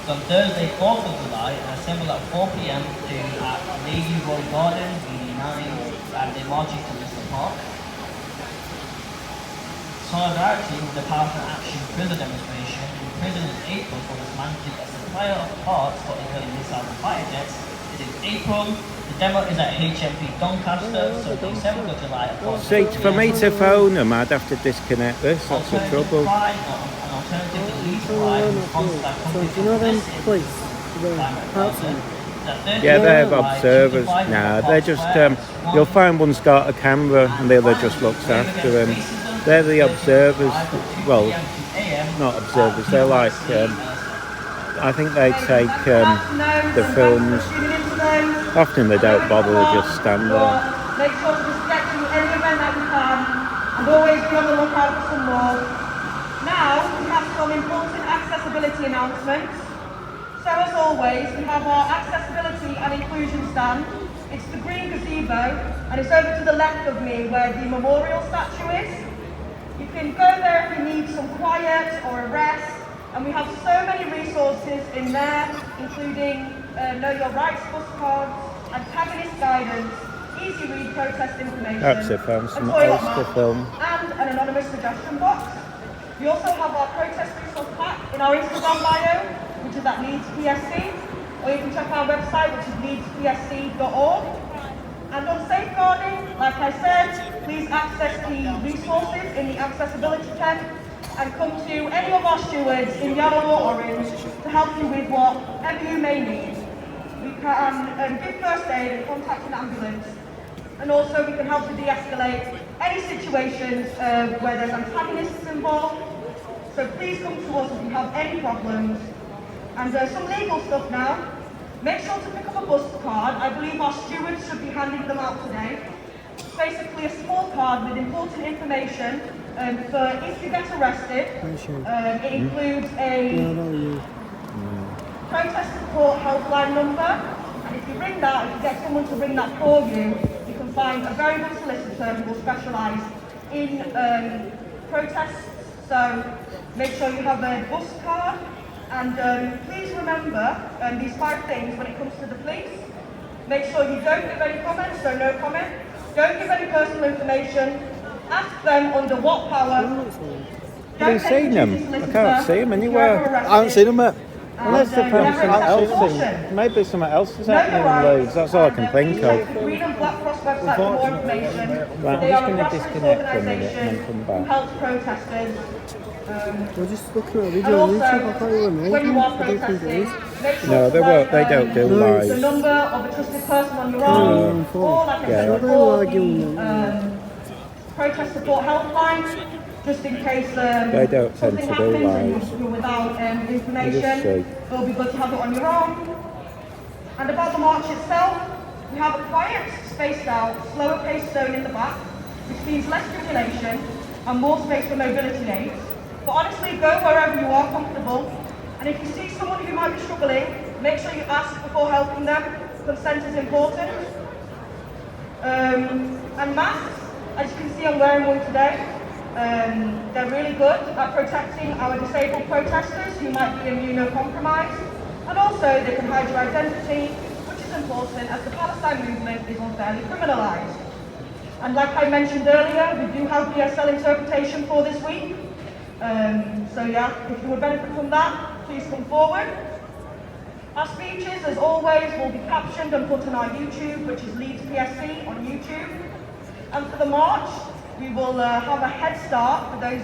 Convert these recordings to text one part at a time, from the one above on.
So on Thursday, 4th of July, assemble at 4 p.m. at Lady Roy Garden, BD9, and they're marching to Mr. Park. Solidarity with the Palestine Action prison demonstration in prison in April for dismantling a supplier of parts for Israeli missiles and fighter jets is in April. The demo is at HMP Doncaster, so the 7th of July at 4 See, for me to phone them, I'd have to disconnect this. That's the trouble. An alternative to Leeds Pro-Palestinian. So do you know them police? Yeah, they're observers. Nah, they're just, you'll find one's got a camera and the other just looks after them. They're the observers. Well, not observers, they're like, I think they take the films. Often they don't bother, they just stand there. Make sure to just get to any event that we can and always be on the lookout for some more. Now, we have some important accessibility announcements. So as always, we have our accessibility and inclusion stand. It's the green gazebo, and it's over to the left of me where the memorial statue is. You can go there if you need some quiet or a rest, and we have so many resources in there, including Know Your Rights bus cards, antagonist guidance, easy read protest information, Perhaps they found some a toilet else to map, film. and an anonymous suggestion box. We also have our protest resource pack in our Instagram bio, which is at Leeds PSC, or you can check our website, which is leedspsc.org. And on safeguarding, like I said, please access the resources in the accessibility tent and come to any of our stewards in yellow or orange to help you with whatever you may need. We can give first aid and contact an ambulance, and also we can help to de-escalate any situations where there's antagonists involved. So please come to us if you have any problems. And some legal stuff now. Make sure to pick up a bus card. I believe our stewards should be handing them out today. It's basically a small card with important information for if you get arrested. It includes a protest support helpline number. And if you ring that, if you get someone to ring that for you, you can find a very good solicitor who will specialise in protests. So make sure you have a bus card. And please remember these 5 things when it comes to the police. Make sure you don't give any comments, so no comment. Don't give any personal information. Ask them under what power. Have you seen them? I can't see them anywhere. I haven't seen them yet. Unless they're from something else. Maybe something else is happening in Leeds. That's all I can think of. Green and Black Cross website for more information. Right, They I'm are just a going to grassroots disconnect for a minute and then organisation come who back. helps protesters. We're just looking at a And video on YouTube. I also, thought you were when American. you are I don't think it protesting, is. make sure No, to they don't do No, live. the number of a trusted person on your own, or like I Yeah. said They before, were arguing the protest support helpline, just in case They don't tend something to do happens live. and you're without You just information. see. It'll be good to have it on your own. And about the march itself, we have a quiet, spaced out, slower paced zone in the back, which means less stimulation and more space for mobility aids. But honestly, go wherever you are comfortable. And if you see someone who might be struggling, make sure you ask before helping them. Consent is important. And masks, as you can see, I'm wearing one today. They're really good at protecting our disabled protesters who might be immunocompromised. And also, they can hide your identity, which is important as the Palestine movement is unfairly criminalised. And like I mentioned earlier, we do have BSL interpretation for this week. So yeah, if you would benefit from that, please come forward. Our speeches, as always, will be captioned and put on our YouTube, which is Leeds PSC on YouTube. And for the march, we will have a head start for those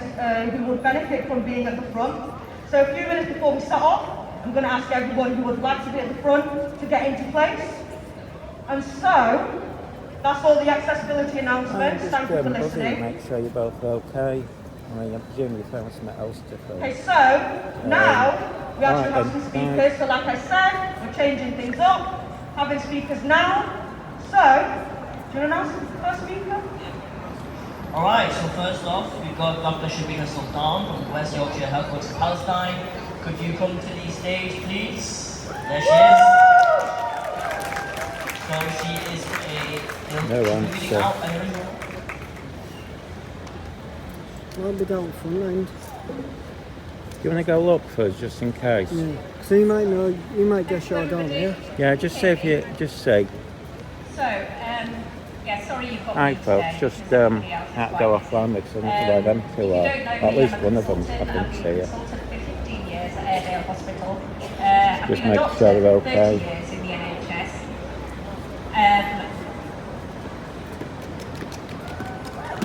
who will benefit from being at the front. So a few minutes before we set off, I'm going to ask everyone who would like to be at the front to get into place. And so, that's all the accessibility announcements. Thank you for listening. Make sure you're both okay. I mean, I presume you found something else to film. Okay, so now we actually have some speakers. So like I said, we're changing things up, having speakers now. So, do you want to announce the first speaker? Alright, so first off, we've got Dr. Shabina Sultan from West Yorkshire Health Works Palestine. Could you come to the stage, please? There she is. So she is reading out an original. I'll be down front end. Do you want to go look first, just in case? Yeah. So you might know, you might guess your down, yeah? Yeah, just see if you just say. So, yeah, sorry you've got Hi me folks, today. just There's somebody else had to who's go like offline this. because I need to wear them If to you don't know at me, least I'm a one of them I consultant. I've think been a see it. consultant for 15 years at Airedale Hospital. I've Just been a make doctor sure they're for 30 okay. years in the NHS.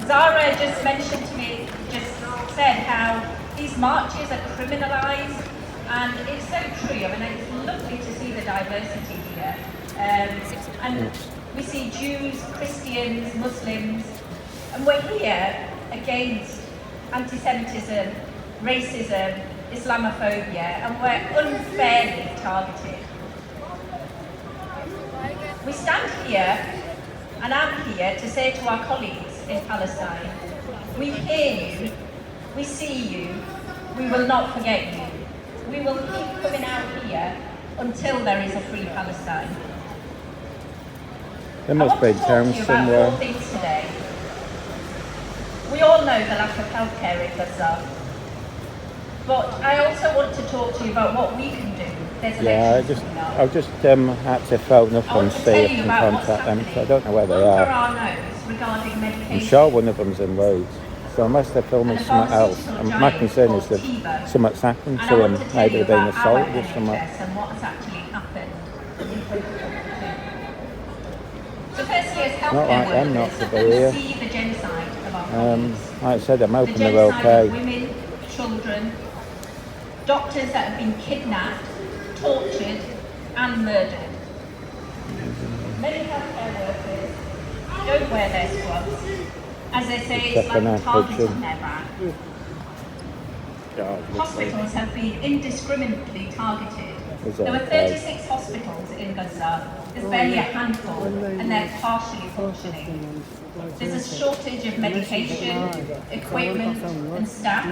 Zara just mentioned to me, just said how these marches are criminalised, and it's so true. I mean, it's lovely to see the diversity here. And we see Jews, Christians, Muslims, and we're here against anti-Semitism, racism, Islamophobia, and we're unfairly targeted. We stand here, and I'm here to say to our colleagues in Palestine, we hear you, we see you, we will not forget you. We will keep coming out here until there is a free Palestine. There must be towns About somewhere. 4 things today. We all know the lack of healthcare in Gaza, but I also want to talk to you about what we can do. There's Yeah, elections coming up. I've just had to phone up I and want to see tell if I you can about what's contact them, so I happening don't know where they under are. our nose regarding medication. I'm sure one of them's in Leeds. So unless they're filming And a something else, pharmaceutical and my giant concern is called that Teva. something's happened And to I him, want to tell maybe you they've been about our assaulted or something. NHS and what has actually happened in 2022. So firstly, as Not healthcare like them, not workers, to be here. we see the genocide of our colleagues. Like I said, I'm The hoping they're genocide of okay. women, children, doctors that have been kidnapped, tortured and murdered. Many healthcare workers don't wear their scrubs. As they say, it's Except for like a now, target picture. on their back. God, Hospitals have been indiscriminately targeted. Is that There were okay? 36 hospitals in Gaza. There's barely a handful, and they're partially functioning. There's a shortage of medication, equipment, and staff.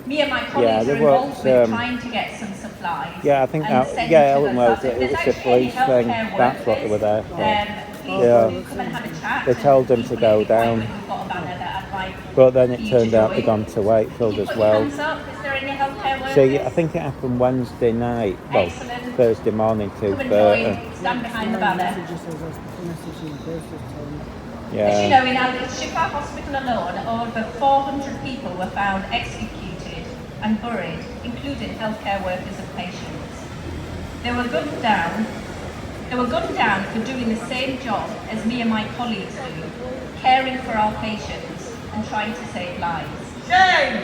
Me and my colleagues there are involved was, with trying to get some supplies. Yeah, I think and that, send yeah, to Ellen Gaza. knows So it if there's was the actually any police thing. healthcare That's what they were there workers, for. please Yeah. do come and have a chat. They told them to go down. We've got a banner that I'd like But then it you turned to out they'd join. gone to Wakefield Can you as put your well. hands up? Is there any healthcare workers? See, I think it happened Wednesday night, well, Excellent. Thursday morning to Come and Burton. join. Stand behind the banner. As you Yeah. know, in Al-Shifa Hospital alone, over 400 people were found executed and buried, including healthcare workers and patients. They were gunned down. They were gunned down for doing the same job as me and my colleagues do, caring for our patients and trying to save lives. Shame!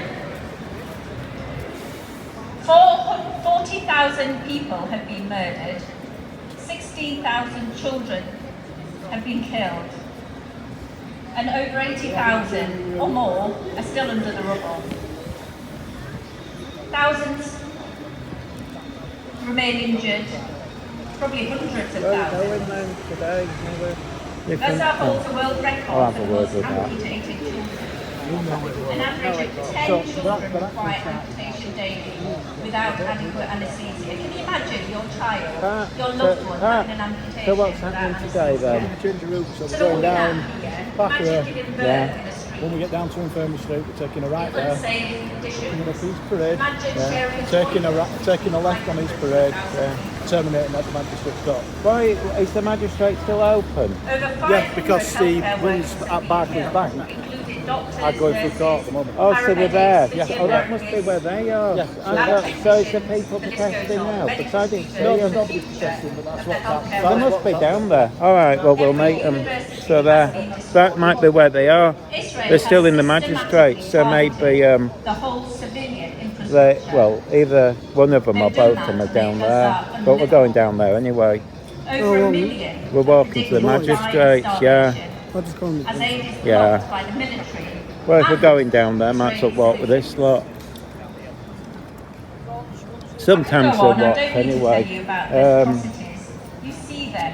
40,000 people have been murdered. 16,000 children have been killed. And over 80,000 or more are still under the rubble. Thousands remain injured, probably hundreds of thousands. You Gaza can, holds a world record I'll have for a the word most with that. amputated children. An average of 10 children require amputation daily without adequate anaesthesia. Can you imagine your child, your loved one having an amputation So what's without happening today anaesthesia? then? Change the route, so So we're we're going down. imagine giving birth Yeah. in a street. When we get down to Infirmary Street, we're taking a right there. Unsafe In a conditions. Peace Parade. Imagine sharing Taking a left on East Parade. Terminating at the Magistrate Stop. Why is the magistrate still open? Over 500 Yeah, because the healthcare ones workers at have been Barclays killed, Bank including doctors, are going through nurses, court at the moment. Oh, so they're there. paramedics, Yes, Oh, that physiotherapists, must be where they are. Yeah. So is the people The list protesting goes on. now? Because I didn't see No, them. there's nobody protesting, but that's what healthcare They workers. must be down there. All right, well, we'll meet them. So that might be where they are. Israel They're still has in the magistrate, so maybe the whole civilian they, infrastructure. well, either one of them or both of them are down there. But we're going down there anyway. Over a million. We're walking to the magistrates, yeah. I'll just go on As aid is Yeah. blocked by the military. Well, if we're and going down there, might as well walk with this lot. Sometimes Go they'll on, I walk don't need to tell anyway. you about the atrocities. You see them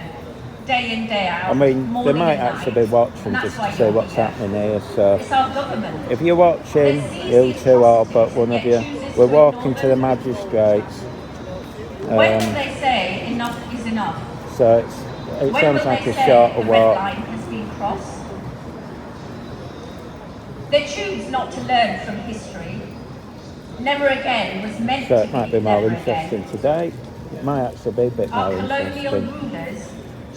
day in, day out. I mean, they morning might and actually night. be watching And that's just why to see you're what's here. happening here. So It's our government. if you're watching, you two are, but one of you, we're walking to the magistrates. When will they say enough is enough? So it When sounds will like they a say shorter the red walk. line has been crossed? They choose not to learn from history. never again was meant So to it might be more never interesting again. today. It might actually be a bit Our more colonial interesting. rulers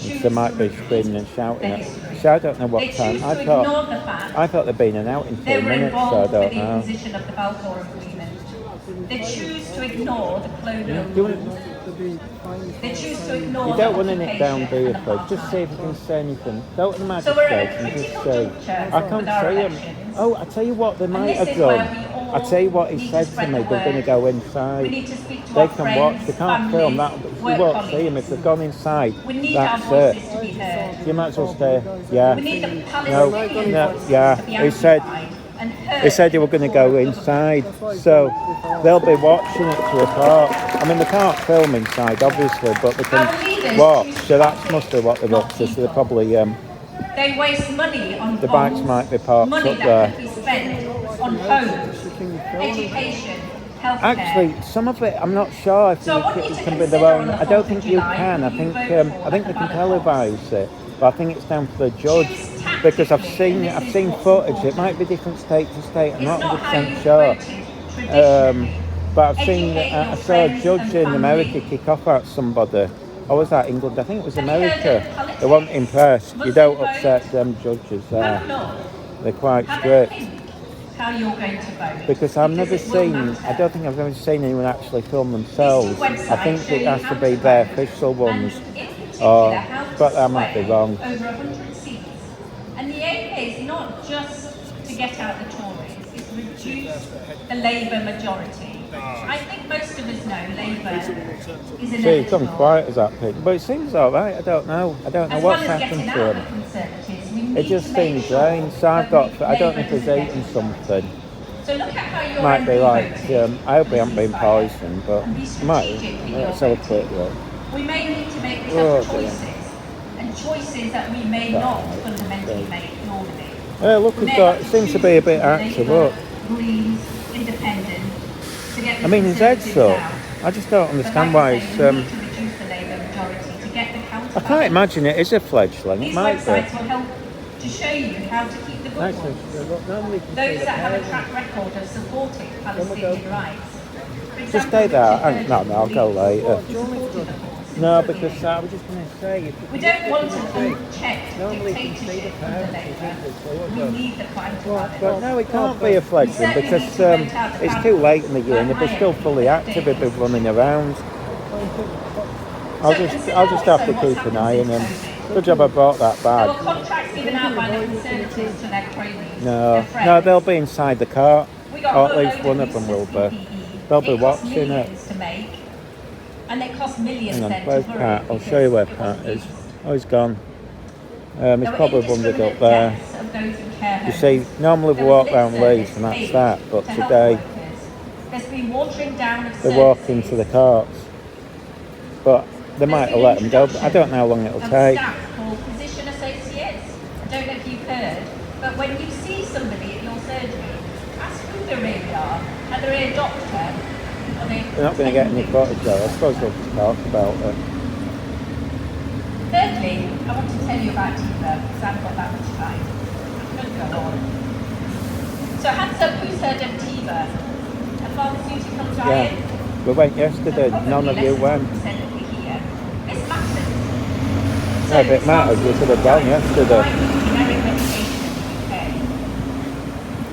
choose There might to be repeat screaming and shouting their at history. So I don't know what They time. choose to ignore the fact I thought they'd been in out in they 2 were minutes, so I involved with don't the know. imposition of the Balfour Agreement. They choose to ignore the colonial Do you rules. want- They choose to ignore You the don't want to nick down, do you, occupation and Fred? Just see if you can apartheid. say anything. Go to the So we're at magistrate a and just critical say, juncture I can't with our see him. elections. Oh, I tell you what they might this have is where done. we all I tell you what he need to said to spread me, the they're going to word. go inside. We need to speak to They our can friends, watch, they can't film that, families, you work won't colleagues. see him if they've gone inside. We need our That's voices it. to be heard. You might as well stay. Yeah. We need the No, Palestinian no, voices yeah. to be He said, amplified and heard. they said they were going to go inside, so they'll be watching it to report. I mean, they can't film inside, obviously, but they Our leaders can watch. choose So that traffic, must be what they're not up to. So they're people. probably They waste money on the bikes bombs, might be parked money up that there. could be spent on homes, education, healthcare. Actually, some of it, I'm not sure if So I want it you to can be their consider own. on the I don't 4th think of you July can. I who think you vote for they can at the ballot box. televise it, but I think it's down to the judge Choose because I've tactically, seen and this is seen what's footage. It important. might be different state to state. I'm It's not not how 100% you sure. voted traditionally. But I've seen, Educate I your saw a friends judge and in family. America kick off at somebody. Or was that England? I think it was Have you heard America. of politics? They weren't impressed. You Muslim don't vote? upset them judges Have there. a look. They're quite Have a strict. think how you're going to vote. Because I've never it will seen, matter. I don't think I've ever seen anyone actually film themselves. These two I think websites show it you has how to be to their vote, official ones. And in particular, how to But I might be sway wrong. over 100 seats. And the aim is not just to get out the Tories, it's to reduce the Labour majority. I think most of us know Labour is See, it's gone inevitable. quiet as that picture. But it seems alright, I don't know. I don't know As what's well as happened getting to out him. the Conservatives, we need It just to make seems sure drained. So I've that got, I don't know if Labour he's doesn't eating get something. So look at how your Might be MP like, voted. I hope he hasn't been Ceasefire. poisoned, but And be might. strategic with your Let's have a voting. quick look. We may need to make Oh, tough dear. choices, and choices that we may not fundamentally make normally. Look, We he's may got, have it to seems to choose be a bit between active, Labour, look. Greens, Independent, to get the I mean, his head's Conservatives up. out. I just don't But understand like why I it's, say, we need to reduce the Labour majority to get the counter. I can't imagine it is a fledgling, it These might be. websites will help to show you how to keep the good Actually, ones. look, normally you can see Those the that have a parents. track record of supporting Palestinian rights. For Just example, stay there. Richard No, I'll go Burton later. supported the course. No, because I was just going to say... We don't want an unchecked Normally you can see the dictatorship under parents. Labour. We need the crime to balance. But no, it can't be a fledgling because it's too late in the year and if they're still fully active, if they're running around. I'll just have to keep an eye on them. Good job I brought that There were bag. contracts given out by the Conservatives to their cronies. No, their friends. no, they'll be inside the car, We got or at a least load one of of them will useless be. PPE. They'll be It cost watching it. millions to make, and it cost millions Hang on, then to where's bury Pat? I'll because show you where it Pat wasn't is. used. Oh, he's gone. He's There were probably wandered up indiscriminate there. deaths of those in care You homes. see, normally we There walk was lip round service Leeds and that's paid that, but to health today workers. There's been watering down of they walk services. into the carts. But they might have let them go, but I don't know how long it'll of take. staff called physician associates. I don't know if you've heard, but when you see somebody at your surgery, ask who they really are. Are they a doctor? Are they They're not going to get any footage though. I suppose they'll just talk about it. Thirdly, I want to tell you about TIVA because I haven't got that much time. I could go on. So hands up, who's heard of TIVA? A pharmaceutical giant? Yeah, we went yesterday. None of you went. This matters. No, if it matters, we could have gone yesterday. Generic medication in the UK.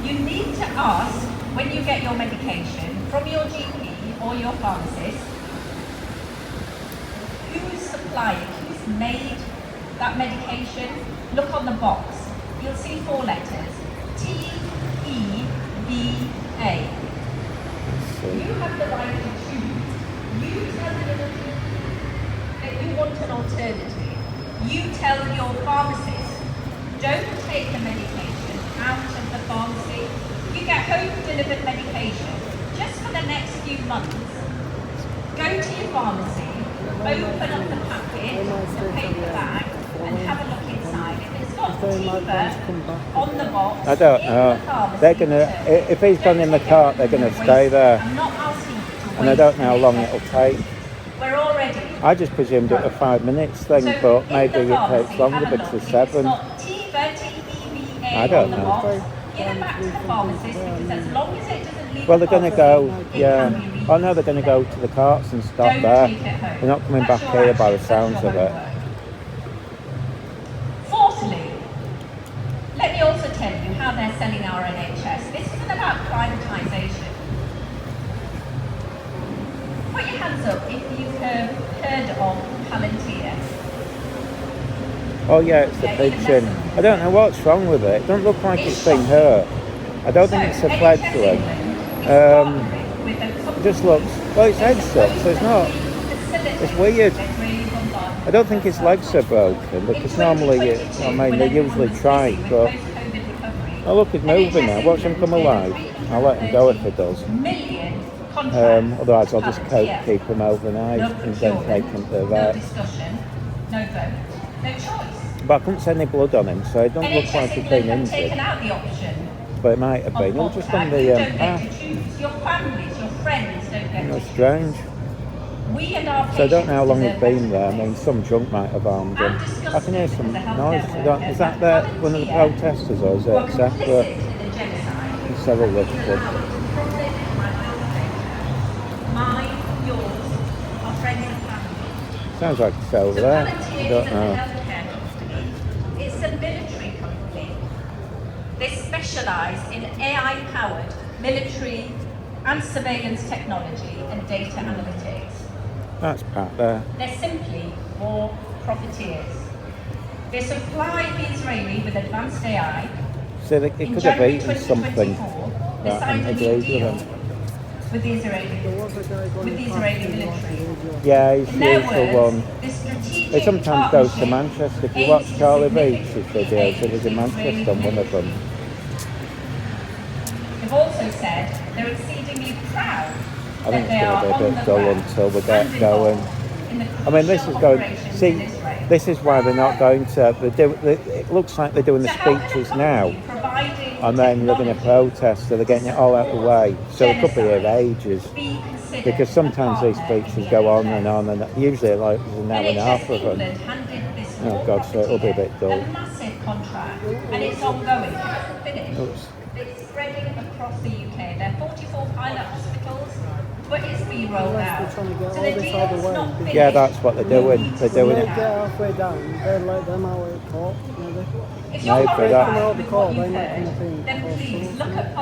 You need to ask when you get your medication from your GP or your pharmacist, who's supplying, who's made that medication. Look on the box. You'll see 4 letters. TEVA. You have the right to choose. You tell the GP that you want an alternative. You tell your pharmacist, don't take the medication out of the pharmacy. You get home delivered medication. Just for the next few months, go to your pharmacy, open up the packet, the paper bag, and have a look inside. If it's got TIVA on the box, I don't in know. the pharmacy, They're gonna, if he's gone in the cart, they're gonna stay there. I'm not asking you to And I don't know how long it'll take. We're already. I just presumed it was 5 minutes thing, So but in maybe the it pharmacy, takes longer have a because look. it's If it's 7. got TIVA, TEVA I don't on the know. box, give it back to the pharmacist, because as long as it doesn't leave Well, the they're going to pharmacy, go, it yeah. can be I know they're going to go to the carts and stop Don't there. take it home. They're not coming That's back your here by the action, sounds that's of your it. homework. Fourthly, let me also tell you how they're selling our NHS. This isn't about privatisation. Put your hands up if you've heard of Palantir. Oh yeah, it's the pigeon. I don't know what's wrong with it. It doesn't look like it's been hurt. I don't think it's a fledgling. It just looks, well, its head's up, so it's not, it's weird. I don't think its legs are broken, because normally, they usually try, but, oh look, it's moving now. Watch him come alive. I'll let him go if it does. Otherwise I'll just keep him overnight and then take him to the vet. No vote, no choice. But I couldn't see any blood on him, so it don't look like he's been injured. Taken out the option. But it might have been. It was just on the path. Your families, your friends don't get to choose. Strange. We and our So I don't know how long patients he's been there. I mean, some junk might have harmed him. I can hear some noise. Is that one of the protesters, or is it separate? Let's have a look. Mine, yours, our friends and family. Sounds like it's over there. I don't know. It's a military company. They specialise in AI-powered military and surveillance technology and data analytics. That's Pat there. They're simply war profiteers. They supply the Israeli with advanced AI. So it In could have January eaten something 2024, they that signed a new agrees with deal him. with the Israeli military. Yeah, he's In the their usual words, one. this strategic He sometimes goes to partnership Manchester. If you aims watch to Charlie significantly Beach's videos, he was in Manchester on one of them. They've also said they're exceedingly proud I think that they are it's going to be a on bit the dull ground until we and get going. involved in the I mean, this is crucial going. operations See, in Israel. this is why they're not going to. It looks like they're doing the So how can a speeches company now, providing and then they're going to technology protest. So they're getting it all out of the way. So it could be here ages, be considered because sometimes a these partner in speeches the go on NHS? and on, and usually like there's an hour and a half NHS of them. England handed this Oh, war God, so it'll be a bit dull. a massive contract, and it's ongoing. It hasn't finished. Oops. It's spreading across the UK. There are 44 pilot hospitals, but it's being rolled out. trying to get So all the this deal's out of the way. not finished. Yeah, that's what they're doing. They're doing They it. get halfway down, they let them out at court, maybe. If you're Maybe horrified that- with what you've They might heard, come up in then court. please look at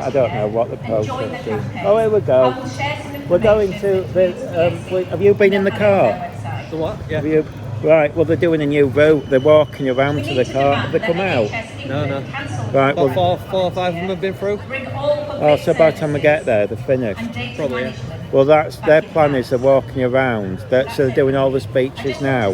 I don't know what the and join the protest is. campaign. Oh, here we go. I will share some We're going information to the. Have you been in the car? The what? Yeah. Have you? Right. Well, they're doing a new route. They're walking around to the car. Have they come out? No. Right. About Well, four or five of them have been through. oh, so by the time we get there, they're finished. Probably, yeah. Well, that's their plan. Is they're walking around. So they're doing all the speeches now,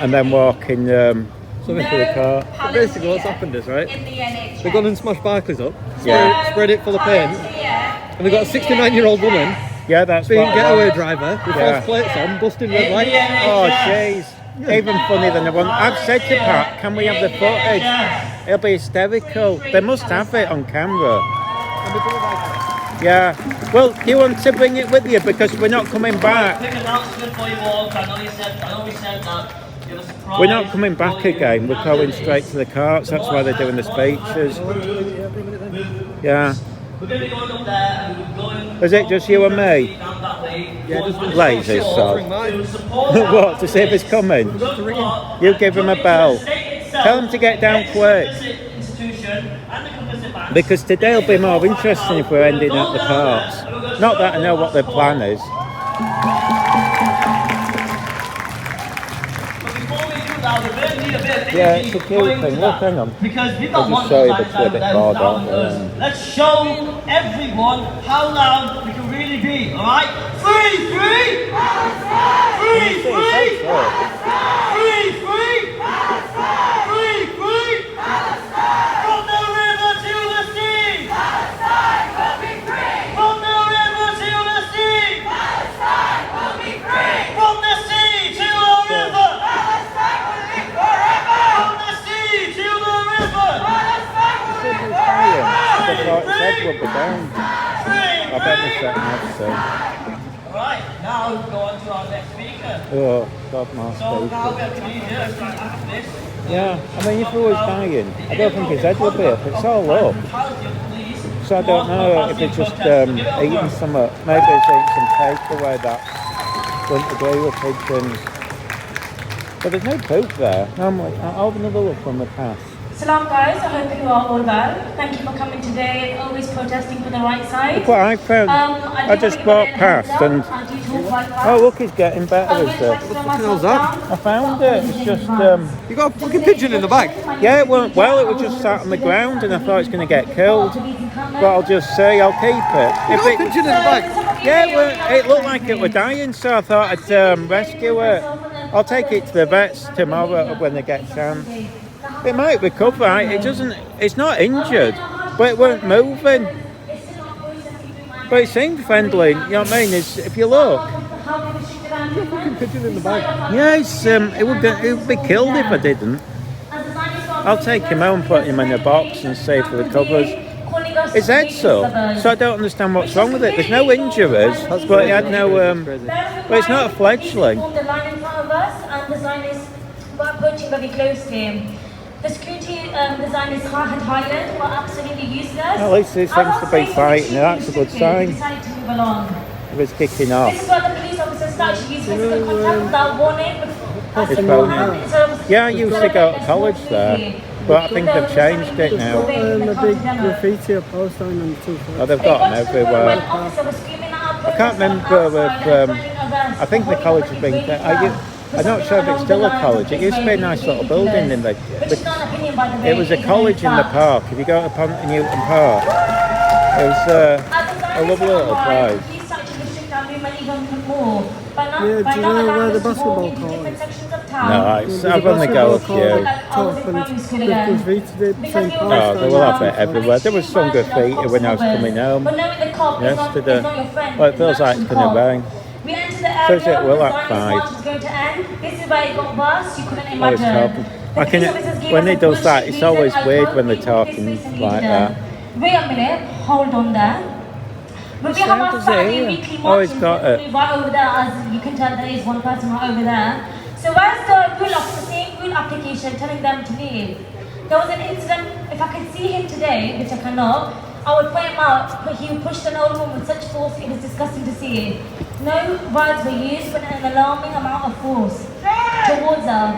and then walking to the car. But basically what's happened is, right, they've gone and smashed Barclays up, Yeah. sprayed it full of paint, and they've got a 69-year-old woman Yeah, that's being what. getaway driver with Yeah. false plates on, busting red lights. Oh, jeez. Even funnier than the one. I've said to Pat, can we have the footage? It'll be hysterical. They must have it on camera. Yeah. Well, do you want to bring it with you? Because we're not coming back. Quick announcement for you all. I know we said that. It was a surprise We're not coming back for you. again. We're going straight to the carts. That's why they're doing the speeches. Yeah. We're going to be going up there and we're going. Is it just you and me? Down that way. Yeah, just Lazy to sod. ring mine. What, to see if it's coming? You give him a bell. Tell him to get down quick. Because today will be more interesting if we're ending at the carts. Not that I know what their plan is. Yeah, it's a cute thing. Look, hang on. Because we I'll don't just want show you the the time bit down more down down us. there. Let's show everyone how loud we can really be, alright? 3, 3! 3, 3! 3, 3! 3, 3! From the river to the sea! Palestine will be free! From the river to the sea! Palestine will be free! From the sea to the river! Palestine will be forever! From the sea to the river! Palestine will be forever! I thought his head would be down. I bet the second half soon. Right, now we'll go on to our next speaker. Oh, God, my So now speaker. we have Tunisia after this. Yeah, I mean, if he was dying, I don't think his head would be up. It's all up. So I don't know if he's just eating something. Maybe he's eating some takeaway that wouldn't agree with pigeons. But there's no poop there. I'll have another look on the path. Salam guys, I hope you are all well. Thank you for coming today and always protesting for the right side. Look what I found. I just walked past and... Oh look, he's getting better. What the hell's that? I found it. It's just... You got a fucking pigeon in the bag? Yeah, it weren't well. It was just sat on the ground and I thought it's going to get killed. But I'll just say I'll keep it. You got a pigeon in the bag? Yeah, it looked like it was dying, so I thought I'd rescue it. I'll take it to the vets tomorrow when they get a chance. It might recover. It's not injured, but it weren't moving. But it seemed friendly. You know what I mean? If you look. Fucking pigeon in the bag. Yeah, it would be killed if I didn't. I'll take him out and put him in a box and see if he recovers. His head's up, so I don't understand what's wrong with it. There's no injuries, but he had no. But it's not a fledgling. The line in front of us, and the Zionists were approaching very closely. The security designers had Highland were absolutely useless. At least he seems to be fighting, that's a good sign. Decided to move along. He was kicking off. This is where the police officers started to use physical contact without warning. His phone. Yeah, I used to go to college there, but I think they've changed it now. The big graffiti or poster on the two. Oh, they've got them everywhere. I can't remember if, I think the college has been, I'm not sure if it's still a college. It used to be a nice little building in it was a college in the park. If you go to Newton Park, it was a lovely little place. Yeah, do you know where the basketball court is? No, I've only got a few. Top and graffiti it, same poster. Oh, they will have it everywhere. There was some graffiti when I was coming home yesterday. Well, it feels like it's going to rain. We entered the area. Says it will at 5. Going to end. This is where it got worse. You couldn't imagine. When he does that, it's always weird when they're talking like that. Wait a minute. Hold on there. But we have our Saturday weekly Always marching got it. right over there, as you can tell there is one person right over there. So where's the same rule application telling them to leave? There was an incident, if I could see him today, which I cannot, I would point him out, but he pushed an old woman with such force it was disgusting to see. No words were used, but an alarming amount of force towards her.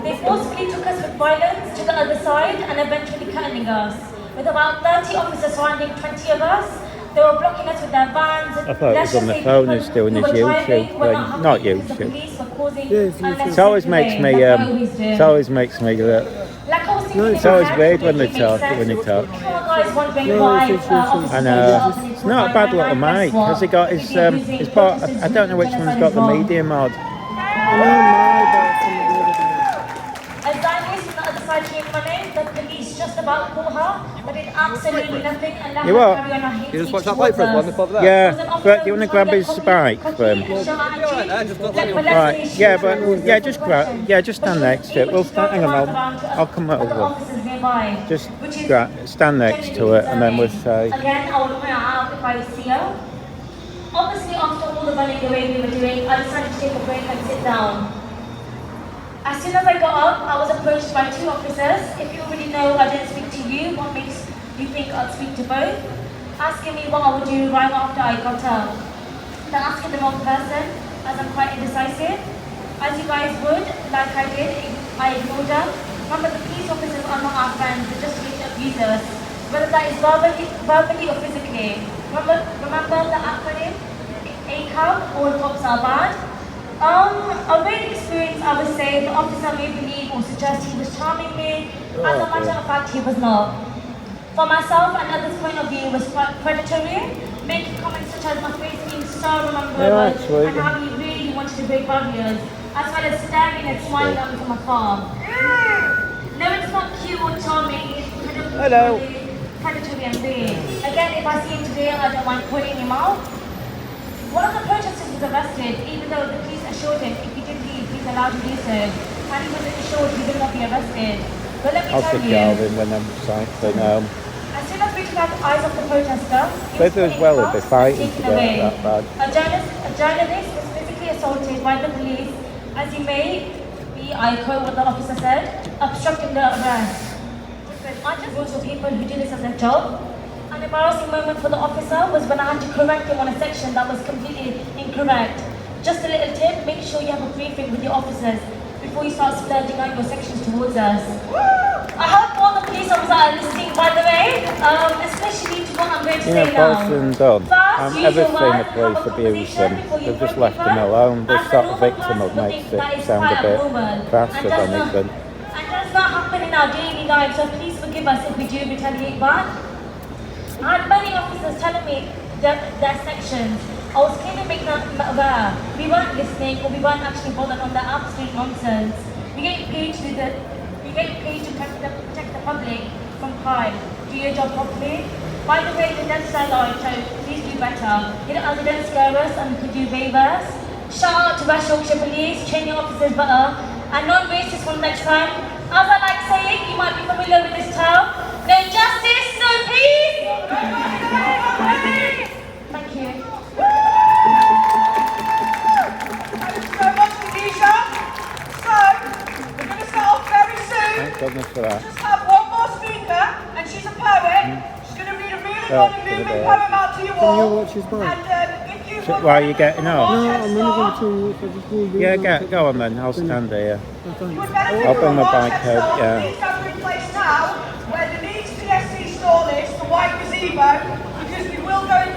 They forcibly took us with violence to the other side and eventually cutting us. With about 30 officers surrounding 20 of us, they were blocking us with their vans. I thought it was on the phone and doing his YouTube, not YouTube. It always makes me, it always makes me look. It's always weird when they talk. I know. It's not a bad little mic. Has he got his part? I don't know which one's got the media mod. The police just about caught her, but did absolutely nothing and let You her what? carry on her hate You just speech watch that towards play for us, us. one there. Yeah, but do you want to grab his bike for him? Right, yeah, but yeah, just stand next to it. We'll stand. Hang on, I'll come over. Just stand next to it, and then we'll say. Again, I would point out if I see her. Obviously, after all the running away we were doing, I decided to take a break and sit down. As soon as I got up, I was approached by 2 officers. If you already know I didn't speak to you, what makes you think I'd speak to both? Asking me what I would do right after I got up. They're asking the wrong person, as I'm quite indecisive. As you guys would, like I did, I ignored them. Remember, the police officers are not our friends, they're just rich abusers. Whether that is verbally or physically. Remember the acronym? ACAB, all cops are bad. A weird experience, I would say. The officer may believe or suggest he was charming me. As a matter of fact, he was not. For myself, another's point of view was quite predatory, making comments such as my face being so rememberable and how he really wanted to break barriers, as well as staring and smiling at me from afar. No, it's not cute or charming, it's incredibly predatory and weird. Again, if I see him today, I don't mind pointing him out. One of the protesters was arrested, even though the police assured him if he did leave, he's allowed to do so. And he was assured he will not be arrested. But let me I'll tell sit you, Calvin when I'm cycling home. as soon as we took out the eyes of the protester, Both as well if they're fighting to get that bad. A journalist was physically assaulted by the police, as you may I quote what the officer said, obstructing the arrest. I just rules for people who do this as their job. An embarrassing moment for the officer was when I had to correct him on a section that was completely incorrect. Just a little tip, make sure you have a briefing with your officers before you start splurging out your sections towards us. I hope all the police officers are listening, by the way, especially to what I'm going to say now. Bolton done. Ever seen the police abuse them? They've just left them alone. This sort of victim of makes it sound a bit crass if anything. And does not happen in our daily lives, so please forgive us if we do retaliate back. I had many officers telling me their sections. I was clearly making them aware. We weren't listening, or we weren't actually bothered on their absolute nonsense. We get paid to protect the public from crime. Do your job properly. By the way, the next dialogue, please do better. You don't scare us and could do waivers. Shout out to West Yorkshire Police, train your officers better, and non-racist for next time. As I like saying, you might be familiar with this term. No justice, no peace. Thank you. Thank you so much, Khadija. So, we're going to start off very soon. Thank goodness for that. Just have one more speaker, and she's a poet. She's going to read a really long and moving poem out to you all. Can you watch his mic? And if you want Why are you getting off? No, I'm running to so just move it. Yeah, go on then. I'll stand here. you would benefit I'll from bring a my watch bike headset, out, yeah. please have it in place now, where the Leeds PSC stall is, the white gazebo, because we will go in,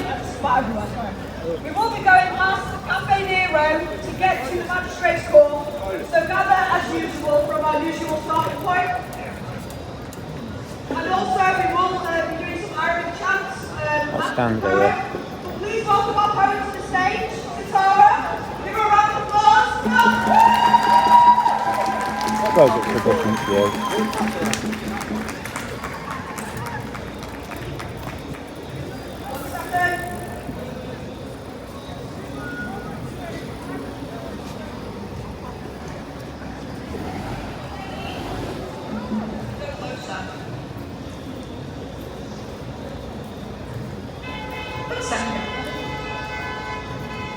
we will be going past the Cafe Nero to get to the Magistrates Court, so gather as usual from our usual starting point. And also we will be doing some Irish chants. I'll stand here. Please welcome our poet to the stage, Sitara. Give her a round of applause. I suppose it's a different view.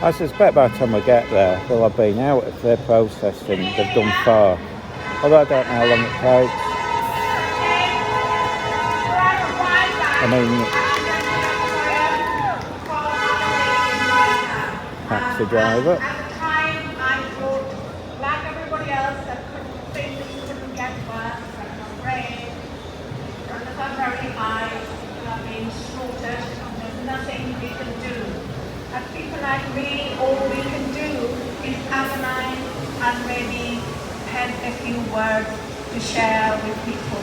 I suspect by the time we get there, they'll have been out if they're processing. They've done far. Although I don't know how long it takes. I mean, taxi driver. At the time, I thought, like everybody else, that couldn't get work, I'm afraid. Runners are very high, people are being slaughtered, there's nothing we can do. And people like me, all we can do is agonize and maybe pen a few words to share with people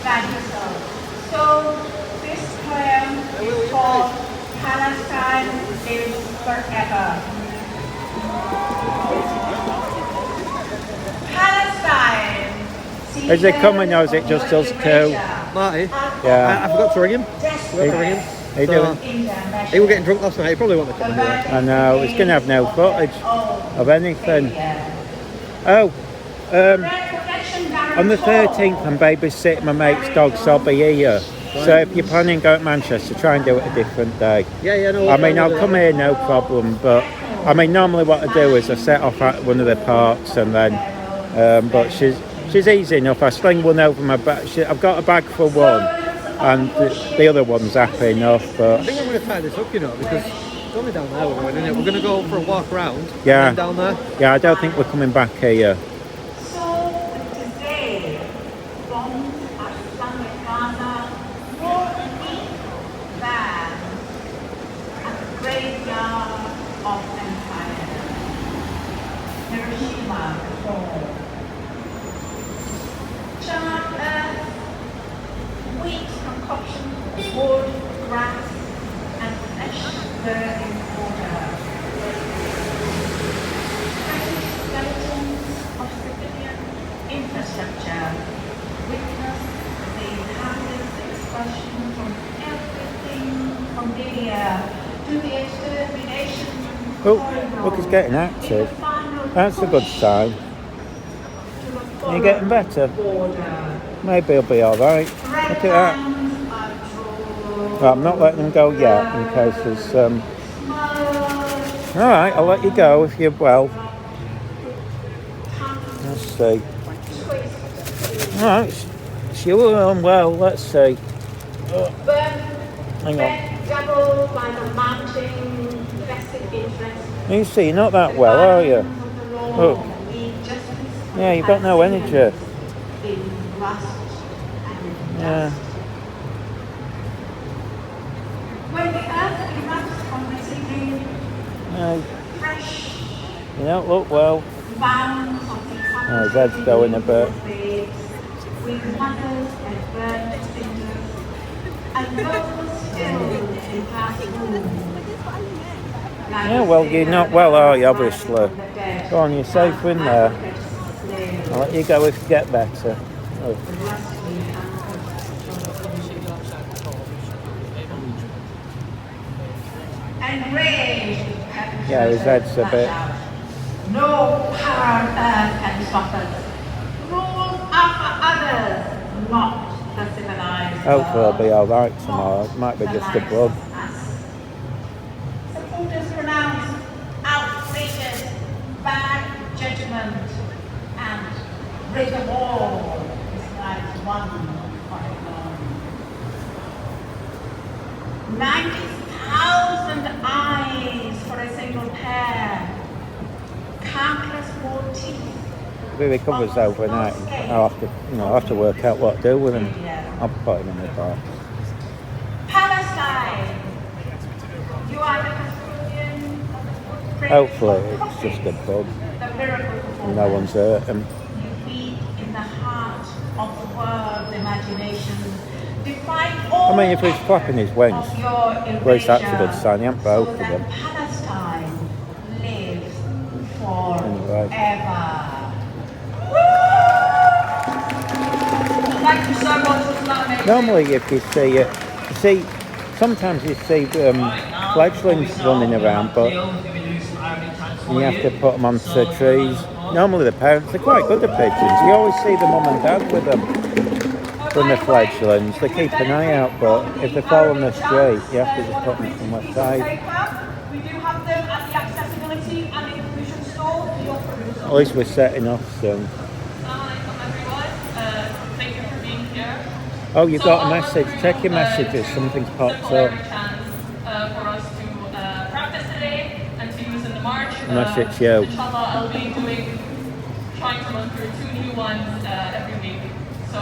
like yourself. So this poem is called Palestine Lives Forever. Palestine. Is it coming or is it just us two? Marty, Yeah. I forgot to ring him. How you doing? He was getting drunk last night. He probably won't come anyway. I know, it's going to have no footage of anything. Oh, on the 13th I'm babysitting my mate's dog, so I'll be here. So if you're planning to go to Manchester, try and do it a different day. Yeah, no. I mean, I'll come here, no problem, but I mean, normally what I do is I set off at one of the parks and then, but she's easy enough. I sling one over my back. I've got a bag for one, and the other one's happy enough, but... I think I'm going to tie this up, you know, because it's only down there we're going, isn't it? We're going to go for a walk around. Yeah. And then down there. Yeah, I don't think we're coming back here. So today, bombs are flung at Gaza more deep than at the graveyard of empire. Hiroshima fall. Charred earth, wheat concoction, wood, grass, and flesh burning water. Skeletons of civilian infrastructure witness the inhabitants' expulsion from everything from the to the extermination. Oh, look, he's getting active. That's a good sign. Are you getting better? Maybe he'll be alright. Look at that. Well, I'm not letting him go yet in case there's... Alright, I'll let you go if you're well. That's see. Right, sure, well, let's see. Hang on. Doubled by the mounting vested interest. You see, you're not that well, are you? Look. Yeah, you've got no energy. Yeah. When the earth erupts on the city, No, fresh you don't look well. bounds of the Oh, his head's going a bit. with mothers and bird extinguishers, and those still in classrooms. Yeah, well, you're not well, are you, obviously? Go on, you're safe in there. I'll let you go if you get better. Oh. Enraged, Yeah, his head's a bit... no power on earth can stop us. Rules are for others, not the civilized. Hopefully I'll be alright tomorrow. It might be just a bug. Supporters pronounce outrageous, bad judgment, and rid of all is like one polygon. 90,000 eyes for a single pair, countless more teeth. If he recovers overnight, I'll have to work out what to do with him. I'll put him in the box. Palestine, you are the custodian of the Hopefully it's just a bug. the miracle No one's hurt him. You beat in the heart of the world's imagination. Define all I mean, if he's flapping his wings, of your at least that's a good erasure, sign. He ain't broke so that them. Palestine lives Anyway. forever. Thank you so much. It's not amazing. Normally, if you see, sometimes you see fledglings running around, but you have to put them onto trees. Normally, the parents, they're quite good at pigeons. You always see the mum and dad with them from the fledglings. They keep an eye out, but if they fall on the street, you have to just put them from one side. We do have them at the accessibility and the inclusion stall for your perusal. At least we're setting off soon. Thank you for being here. Oh, you got a message. Check your messages. Something's popped up. For us to practice today and to use in the march. Message you. Inshallah, I'll be trying to run through 2 new ones every week. So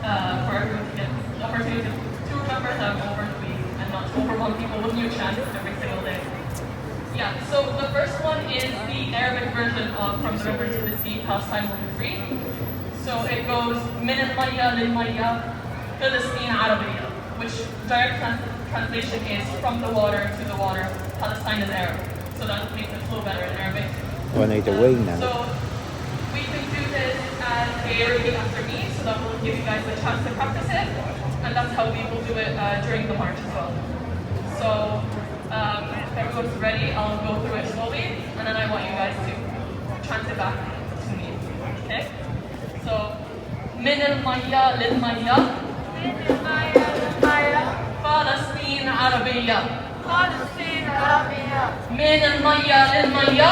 for everyone to get the opportunity to remember them over the week and not to overwhelm people with new chants every single day. Yeah, so the first one is the Arabic version of From the River to the Sea, Palestine will be free. So it goes من المية للمية فلسطين عربية, which direct translation is from the water to the water, Palestine is Arab. So that makes it flow better in Arabic. Oh, I need a wee now. So we can do this as a repeat after me, so that will give you guys a chance to practice it, and that's how we will do it during the march as well. So if everyone's ready, I'll go through it slowly, and then I want you guys to chant it back to me. Okay? So من المية للمية فلسطين عربية Palestine Arabia. من المية للمية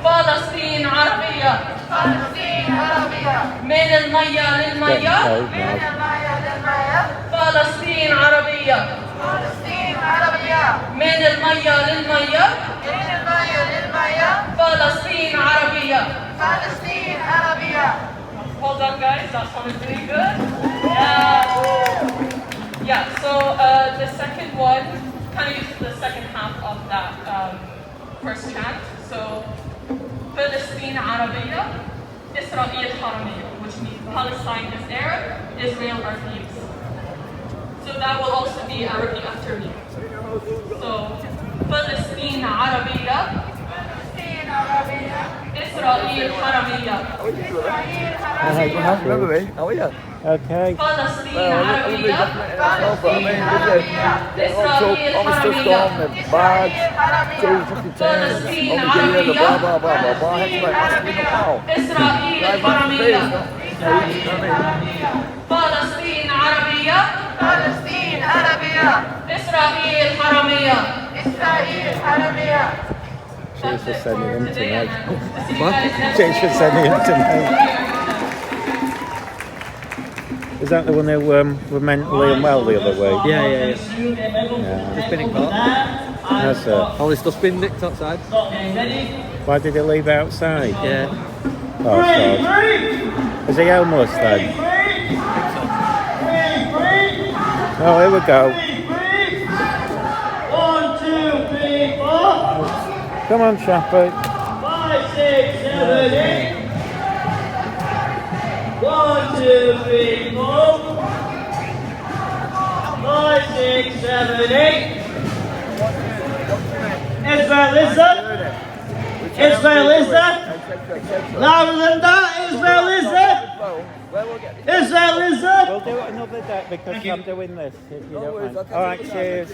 فلسطين عربية Palestine Arabia. من المية للمية فلسطين عربية Palestine Arabia. من المية للمية فلسطين عربية. Palestine Arabia. Well done, guys. That sounded really good. Yeah. So the second one kind of uses the second half of that first chant. So Palestine Arabia, Israel Haramiyya, which means Palestine is Arab, Israel are thieves. So that will also be a repeat after me. So Palestine Arabia, Israel Haramiyya. Remember me? Oh yeah. Okay. Palestine Arabia, Also, almost just on the badge, 250 on the gear, the blah blah blah blah blah. Had to like must be no power. Israel Haramiyya. Palestine Arabia, Palestine Arabia. Israel Haramiyya. Israel Arabia. She's just sending him to me. What? She's just sending him to me. Is that the one who were mentally unwell the other week? Yeah. Yeah. Just been in court. That's it. All this stuff's been nicked outside. Why did he leave outside? Yeah. Oh, God. Is he homeless then? Oh, here we go. 1, 2, 3, 4. Come on, Chappie. 5, 6, 7, 8. 1, 2, 3, 4. 5, 6, 7, 8. Israel Lizard. Israel Lizard. Louder than that. Israel Lizard. Israel Lizard. We'll do it another day because I'm doing this, if you don't mind. Alright, cheers.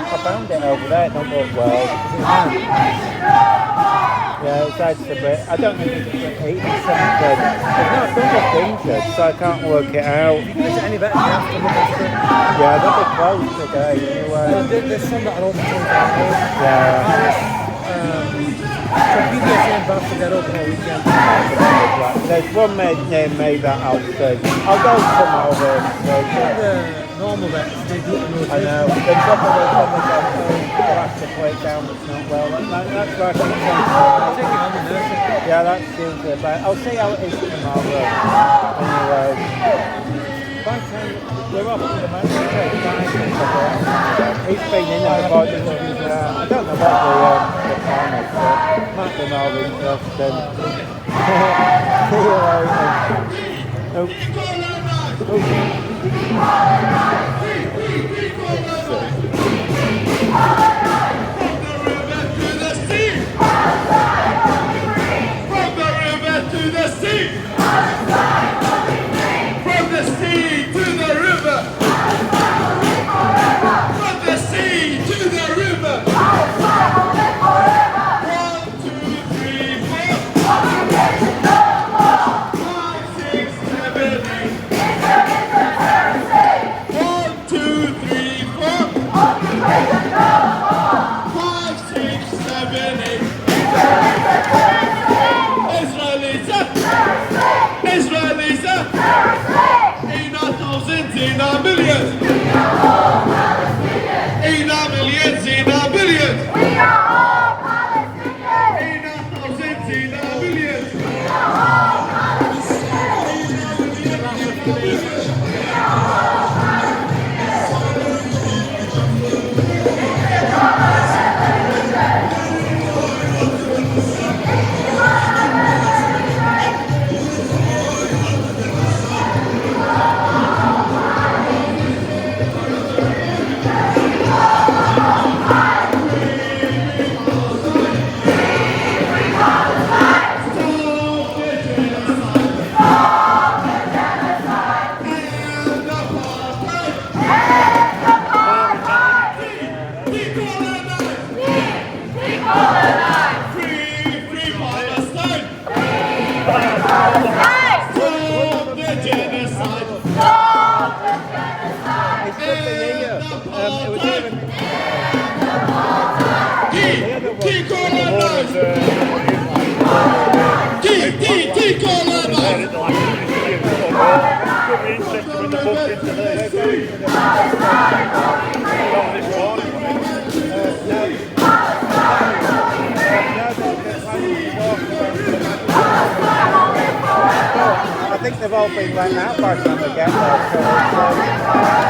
I found it over there, it don't look well. Yeah, it's had a bit. I don't think it's eating something. It's not injured, so I can't work it out. Is it any better? You have to look at it. Yeah, they'll be closed today anyway. There's some that are open till Yeah. So BDSM about to get open all weekend. There's one made near me that I'll see. I'll go tomorrow then. The normal vets, they do it in I know. The trouble is when they go home, they'll have to play it down, it's not well. That's why I can take it on the nursing. Yeah, that seems it. But I'll see how it is tomorrow. Anyway. By the time we're off to the mountain, he's been in the body. I don't know what the plan is, but it might be more interesting. See you later. Oops. I think they've all been let out by the time they get there. So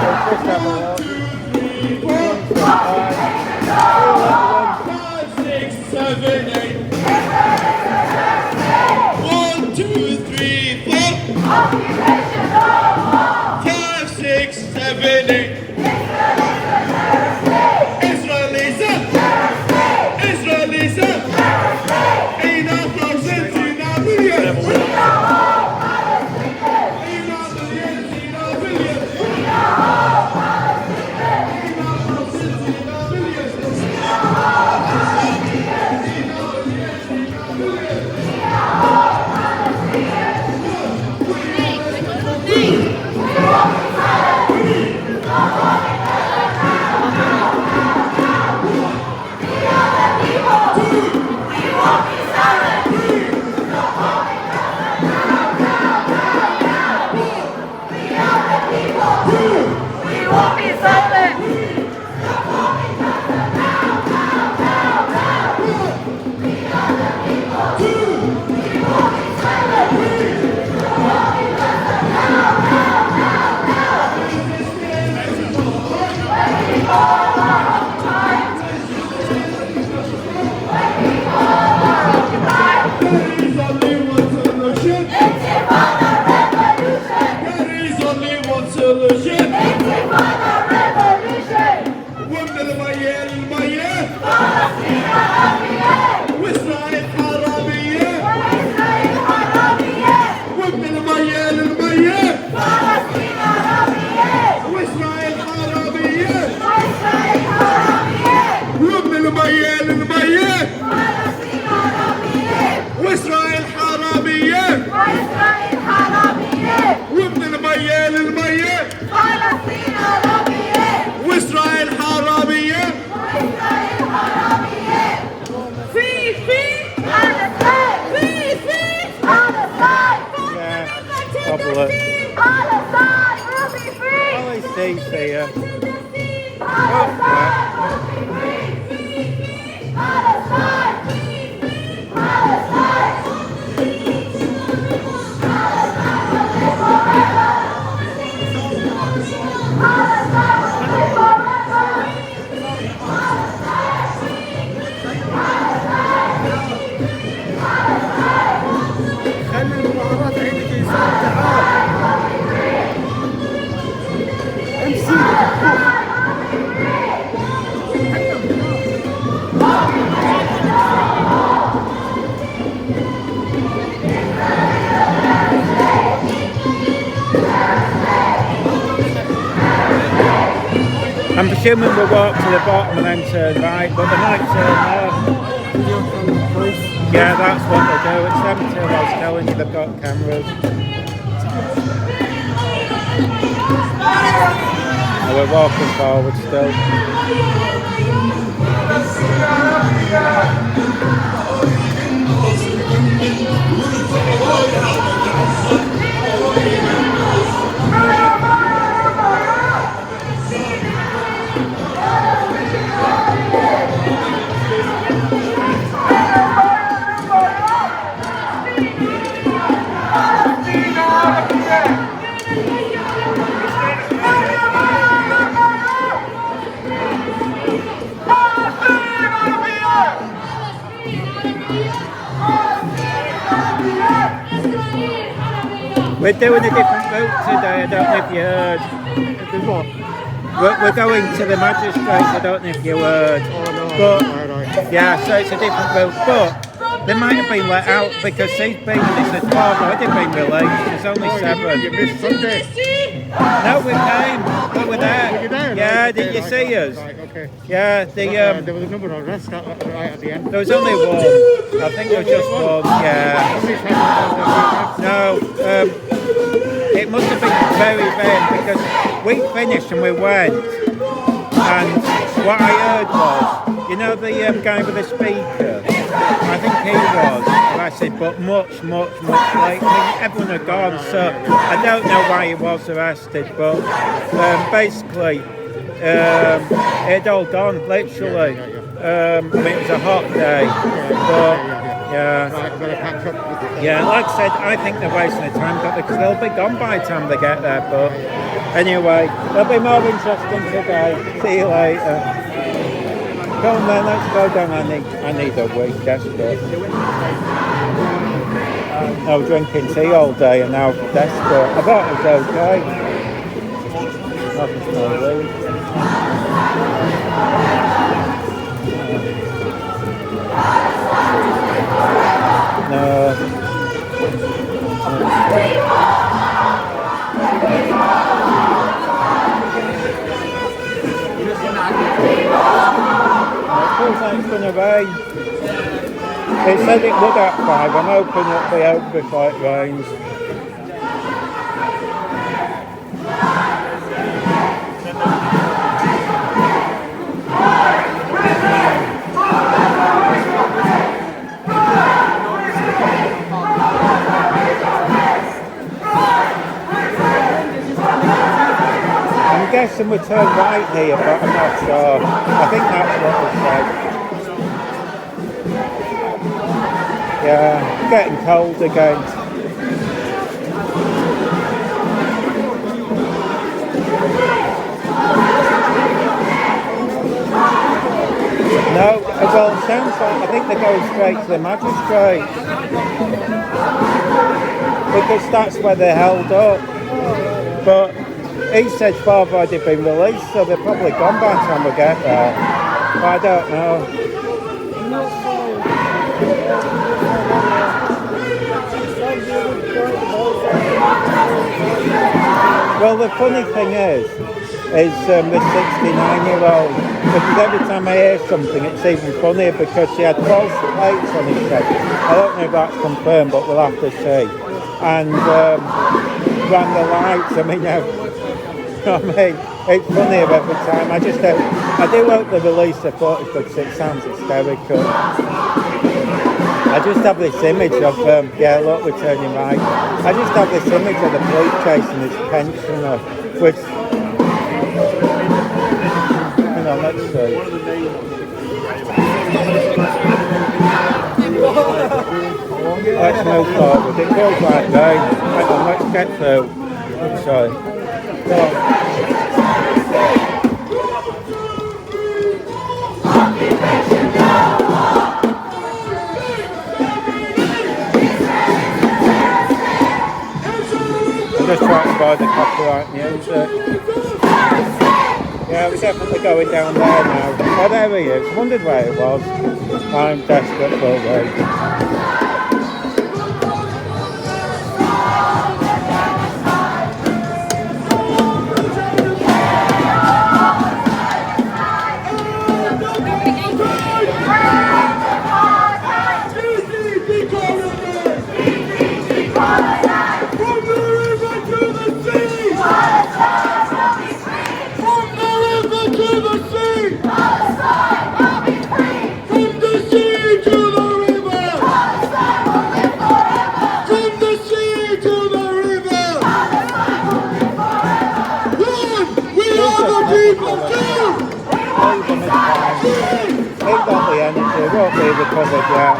we'll just have a look. 1, 2, 3, 4. 5, 6, 7, 8. I'm assuming we'll walk to the bottom and then turn right, but they might turn left. Yeah, that's what they do. It's them two I was telling you, they've got cameras. And we're walking forward still. We're doing a different route today, I don't know if you heard. What? We're going to the magistrates, I don't know if you heard. But, yeah, so it's a different route. But they might have been let out because he's been in this at 12 already been released. There's only 7. You missed Sunday. No, we came. We were there. Were you there? Yeah, Right, did you okay, see us? Right, okay. Yeah, There was a number of arrests right at the end. there was only one. I think there was just one, yeah. No, it must have been very vain because we finished and we went. And what I heard was, you know the guy with the speaker? I think he was arrested, but much later. I mean, everyone had gone, so I don't know why he was arrested, but basically, it had all gone, literally. I mean, it was a hot day, but Yeah. Right, I'm going to catch up with you. Yeah, like I said, I think they're wasting their time because they'll be gone by the time they get there. But anyway, there'll be more interesting today. See you later. Come on then, let's go down. I need a wee, desperate. I was drinking tea all day and now I'm desperate. I thought it was okay. Nothing small weed. No. It feels like it's going to rain. It said it would at 5. I'm hoping it'll be out before it rains. I'm guessing we turn right here, but I'm not sure. I think that's what it said. Yeah, getting cold again. No, well, it sounds like I think they're going straight to the magistrate. Because that's where they're held up. But he said 4 had been released, so they're probably gone by the time we get there. But I don't know. Well, the funny thing is the 69-year-old, because every time I hear something, it's even funnier because she had false plates on his head. I don't know if that's confirmed, but we'll have to see. And ran the lights. I mean, it's funnier every time. I do hope they release the footage because it sounds hysterical. I just have this image of, yeah, look, we're turning right. I just have this image of the police chasing this pensioner, which, hang on, let's see. Let's move forward. It feels like rain. Hang on, let's get through. Sorry. Go on. Just trying to buy the copyright music. Yeah, we're definitely going down there now. Oh, there he is. Wondered where it was. I'm desperate for a wait. He's got the energy, won't be recovered yet.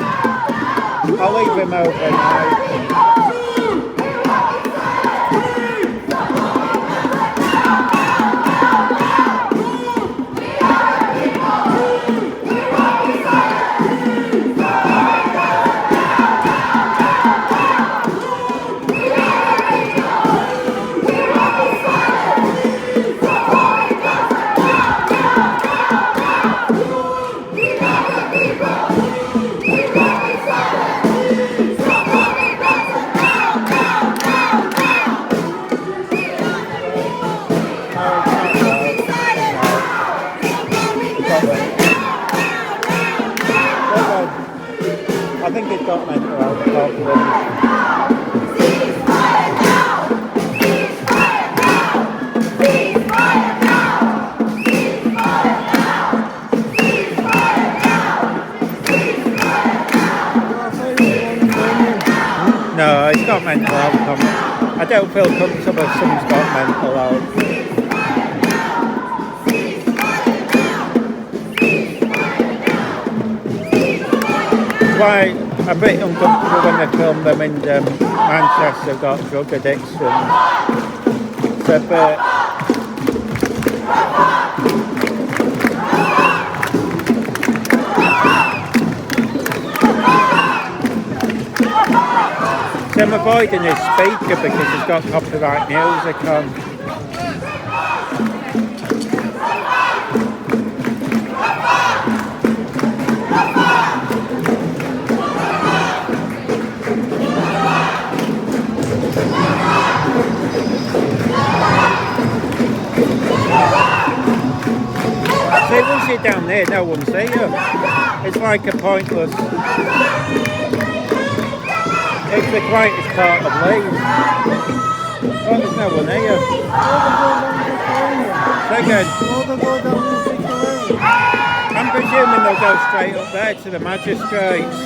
I'll leave him overnight. I think it's got mental health problems. No, it's got mental health problems. I don't feel comfortable if someone's got mental health. Why? a bit uncomfortable when they film them in Manchester. Got drug addicts and it's a bit. So I'm avoiding his speaker because he's got copyright music on. See, once you're down there, no one sees you. It's like a pointless. It's the quietest part of Leeds. Oh, there's no one here. Second. I'm presuming they'll go straight up there to the magistrates.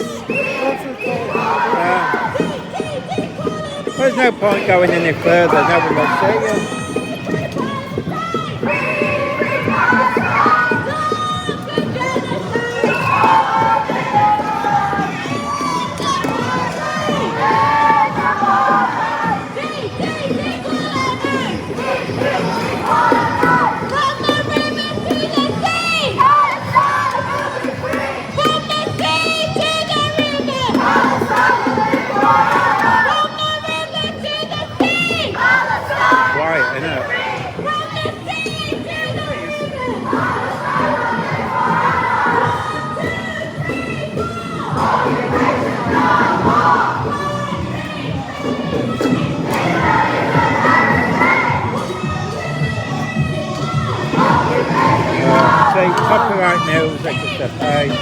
There's no point going any further, no one will see you. Quiet, isn't it? See, copyright music is the page.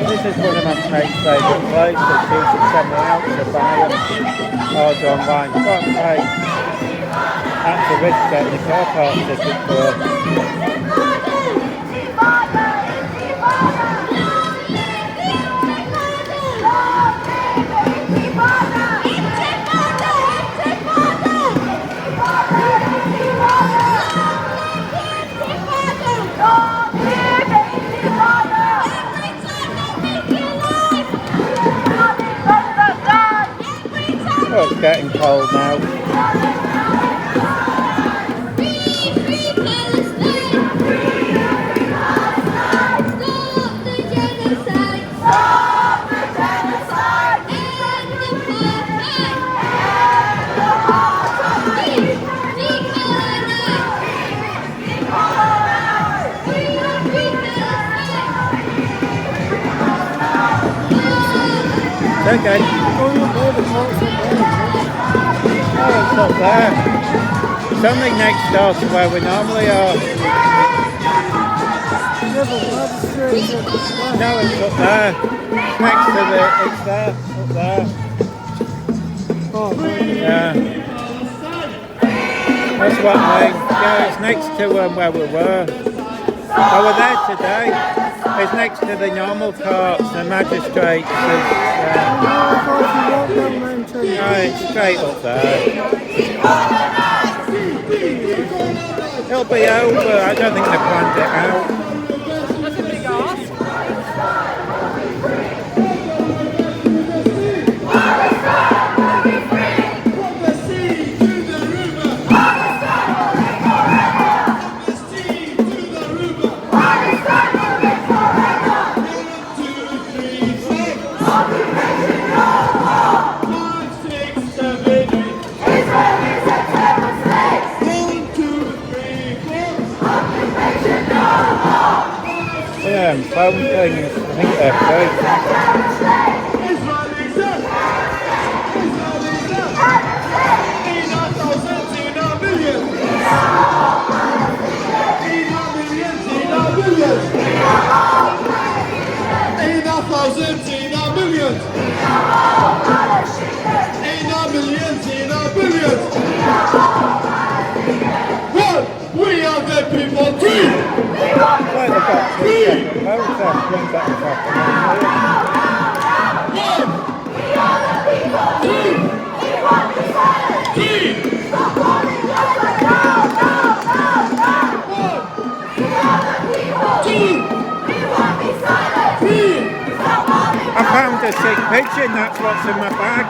This is one of my mate's favourite places. She should send me out to buy them. Order online. But hey, that's a risk getting the car park ticket for. Oh, it's getting cold now. Okay. Oh, it's up there. It's only next door to where we normally are. No, it's up there. Next to the, it's there, up there. Yeah. That's what I mean. Yeah, it's next to where we were. Oh, we're there today. It's next to the normal courts, the magistrates. No, it's straight up there. It'll be over. I don't think they planned it out. That's a big ask. Six, seven. them phone things. I think they're free. We are the people. Three. Like they've got two separate phones there. One's at the top and I found a sick pigeon, that's what's in my bag.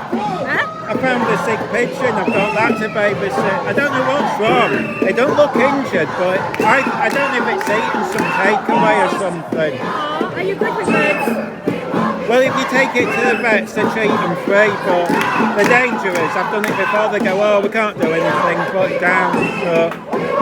I found a sick pigeon, I've got that to babysit. I don't know what's wrong. They don't look injured, but I don't know if it's eating some takeaway or something. Are you good with birds? Well, if you take it to the vets, they treat them free, but they're dangerous. I've done it before, they go, oh, we can't do anything, put it down. So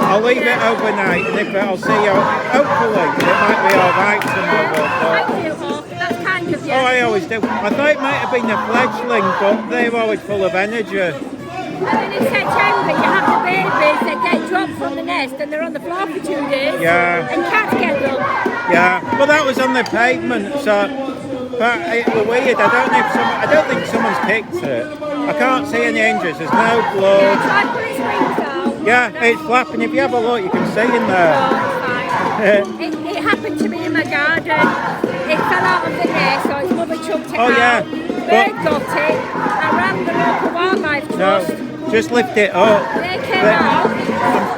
I'll leave it overnight, and if I'll see you, hopefully, it might be alright tomorrow. Thank you, Hawk. That's kind of you. Oh, I always do. I thought it might have been a fledgling, but they're always full of energy. And then in September, you have the babies that get dropped from the nest and they're on the floor for 2 days. Yeah. And cats get them. Yeah. Well, that was on the pavement, so. But it was weird. I don't think someone's kicked it. I can't see any injuries. There's no blood. Try to put its wings out. Yeah, it's flapping. If you have a look, you can see in there. No, it's fine. It happened to me in my garden. It fell out of the nest, so its mother chucked it out. Bird got it. I rang the local wildlife trust. No, just lift it up. They came out.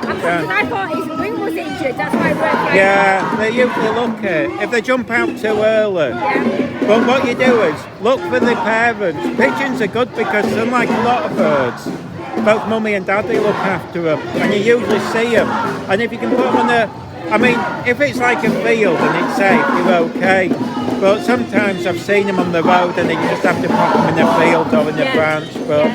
Because I thought his wing was injured. That's why I worked right Yeah, they usually look at if they jump out too early. Yeah. But what you do is look for the parents. Pigeons are good because unlike a lot of birds, both mummy and daddy look after them, and you usually see them. And if you can put them on I mean, if it's like a field and it's safe, you're okay. But sometimes I've seen them on the road and you just have to put them in a field or in a branch. But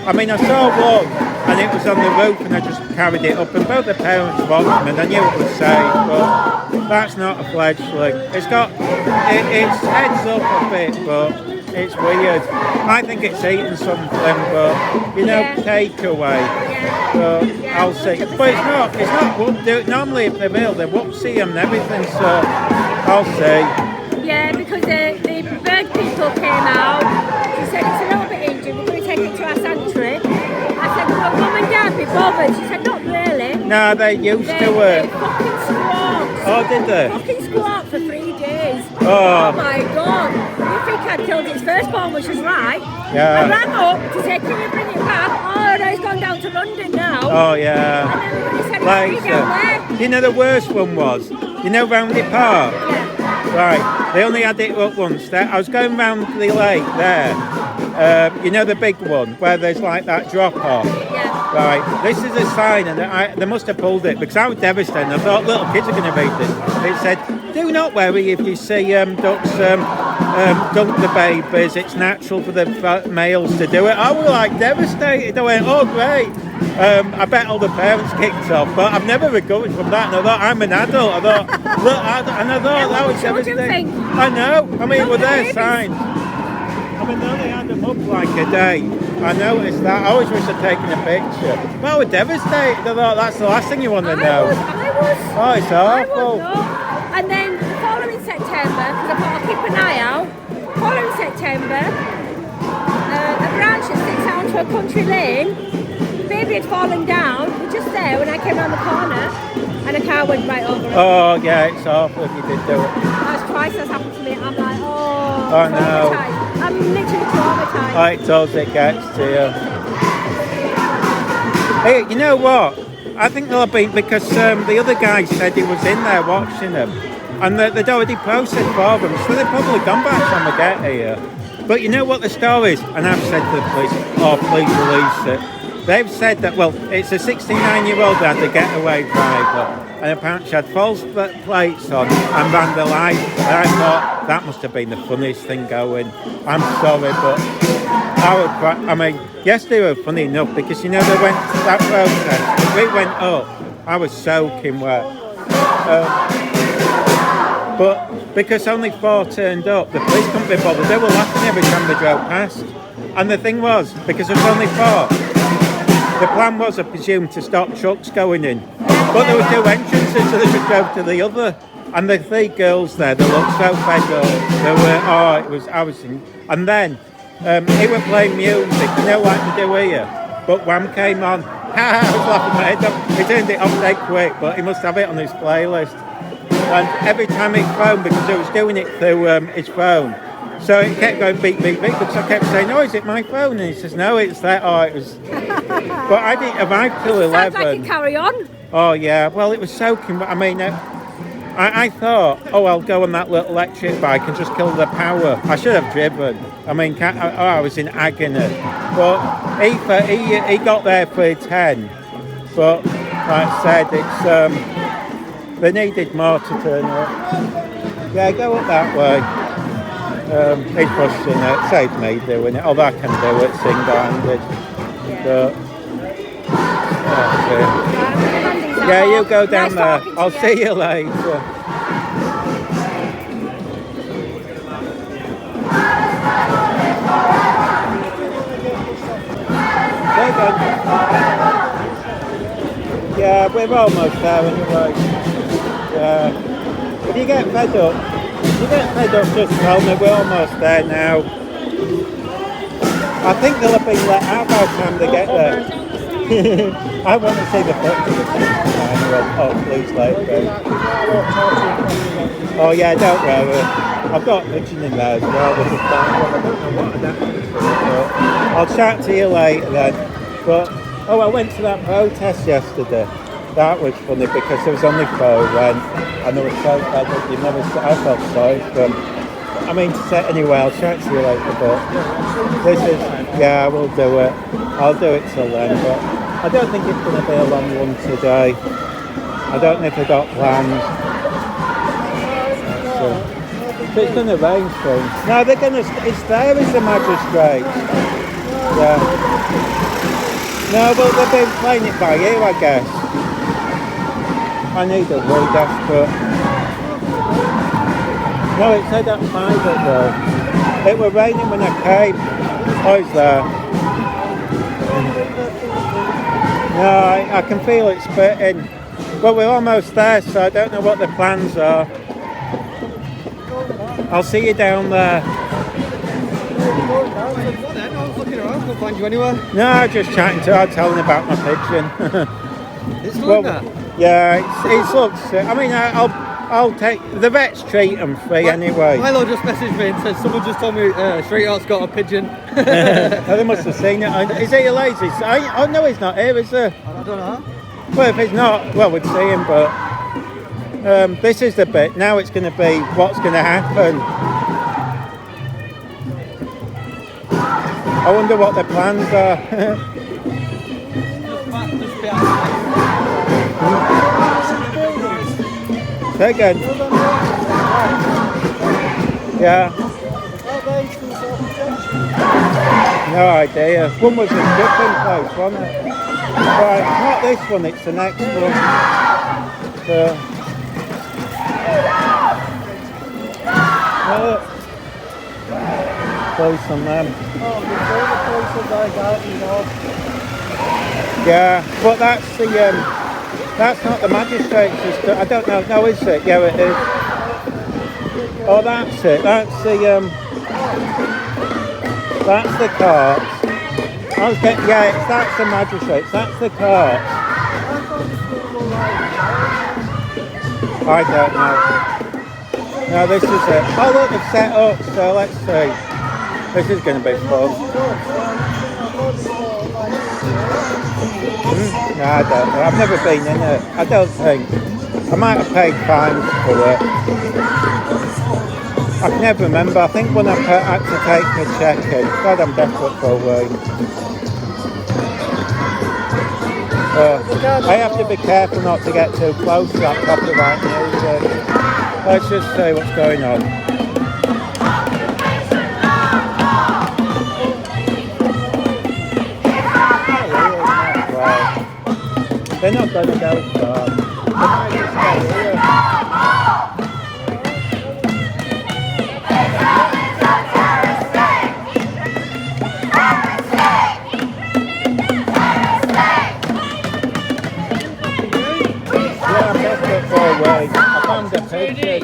I mean, I saw one and it was on the roof and I just carried it up and both the parents watched them and I knew it was safe. But that's not a fledgling. It's got, its head's up a bit, but it's weird. I think it's eating something, but you know, takeaway. So I'll see. But it's not. Normally, if they're ill, they're whoopsie and everything. So I'll see. Yeah, because the bird people came out. She said it's a little bit injured. We're going to take it to our sanctuary. I said, well, mum and dad be bothered. She said, not really. No, they used to They work. fucking squawked. Oh, did they? Fucking squawked for 3 days. Oh. My God. You think I'd killed its firstborn, which was right. Yeah. I rang up to say, can you bring it back? Oh, no, it's gone down to London now. Oh yeah. And then everybody said, Like, it's down there. you know the worst one was, you know, round the park. Right, they only had it up once. I was going round the lake there. You know the big one where there's like that drop off. Yeah. Right, this is a sign, and they must have pulled it because I was devastated. I thought little kids are going to read this. It said, "Do not worry if you see ducks dunk the babies. It's natural for the males to do it." I was like devastated. I went, "Oh great." I bet all the parents kicked off, but I've never recovered from that. And I thought, I'm an adult. I thought, look, and I thought that was devastating. I know. I mean, it was their signs. I mean, they only had them up like a day. I noticed that. I always wish I'd taken a picture. But I was devastated. I thought, that's the last thing you want to know. I was. Oh, it's awful. And then the following September, because I thought I'll keep an eye out, following September, a branch that sticks out onto a country lane, baby had fallen down, we're just there when I came around the corner, and a car went right over it. Oh, yeah, it's awful if you did do it. That's twice that's happened to me. I'm like, oh, Oh, no. traumatized. I'm literally traumatized. Oh, it does, it gets to you. Hey, you know what? I think they'll have been, because the other guy said he was in there watching them, and they'd already processed for them, so they've probably gone by the time I get here. But you know what the story is? And I've said to the police, oh, please release it. They've said that, well, it's a 69-year-old that had a getaway driver, and apparently she had false plates on and vandalised. And I thought that must have been the funniest thing going. I'm sorry, but I mean, yes, they were funny enough because, you know, they went to that protest. We went up. I was soaking wet. But because only 4 turned up. The police couldn't be bothered. They were laughing every time they drove past. And the thing was, because there was only 4, the plan was, I presume, to stop trucks going in. But there were 2 entrances, so they just drove to the other. And the 3 girls there, they looked so fed up. They were, I was in. And then, he was playing music, you know, like they do here. But Wham came on. I was laughing my head off. He turned it off dead quick, but he must have it on his playlist. And every time he phoned, because he was doing it through his phone, so it kept going beep, beep, beep, because I kept saying, oh, is it my phone? And he says, no, it's that. Oh, it was... But I didn't arrive till 11. Sounds like you carry on. Oh, yeah. Well, it was soaking. I mean, I thought, oh, I'll go on that little electric bike and just kill the power. I should have driven. I mean, I was in agony. But he got there for 10. But like I said, it's they needed more to turn up. Yeah, go up that way. He's pushing it. Saves me doing it. Although I can do it single-handed. But yeah, you go down there. I'll see you later. Yeah, we're almost there anyway. Yeah. If you get fed up, just tell me. We're almost there now. I think they'll have been let out by the time they get there. I want to see the footage of the oh, please, later. Oh yeah, don't worry. I've got a pigeon in there as well. I don't know what that is. I'll chat to you later then. But I went to that protest yesterday. That was funny because there was only 4 when, and there was so bad that you never. I felt sorry for them. I mean, to say anyway, I'll chat to you later. But this is, yeah, I will do it. I'll do it till then. But I don't think it's going to be a long one today. I don't know if they've got plans. So it's going to rain soon. No, they're going to. It's there as the magistrates. Yeah. No, well, they've been playing it by ear, I guess. I need a wee desperate. No, it said at 5 though. It was raining when I came. I was there. No, I can feel it spitting. Well, we're almost there, so I don't know what the plans are. I'll see you down there. Find you anywhere? No, just chatting to her, telling about my pigeon. It's doing that? Yeah, it looks. I mean, I'll take the vets treat them free anyway. Milo just messaged me and said someone just told me Straight Out's got a pigeon. Oh, they must have seen it. Is he a lazy? Oh no, he's not here, is there? I don't know. Well, if he's not, well, we'd see him. But this is the bit. Now it's going to be what's going to happen. I wonder what the plans are. Say again. Yeah. No idea. One was a stripping place, wasn't it? Right, not this one, it's the next one. Close on them. Yeah, but that's the that's not the magistrate's. I don't know. No, is it? Yeah, it is. Oh, that's it. That's the carts. I was getting, yeah, that's the magistrates. That's the carts. I don't know. No, this is it. Oh look, they've set up. So let's see. This is going to be fun. No, I don't know. I've never been in it. I don't think. I might have paid fines for it. I can never remember. I think when I had to take a check-in. God, I'm desperate for a wee. I have to be careful not to get too close to that copyright music. Let's just see what's going on. They're not going to go far. They might just stay here. I'm desperate for a wage. I can't get pigeon.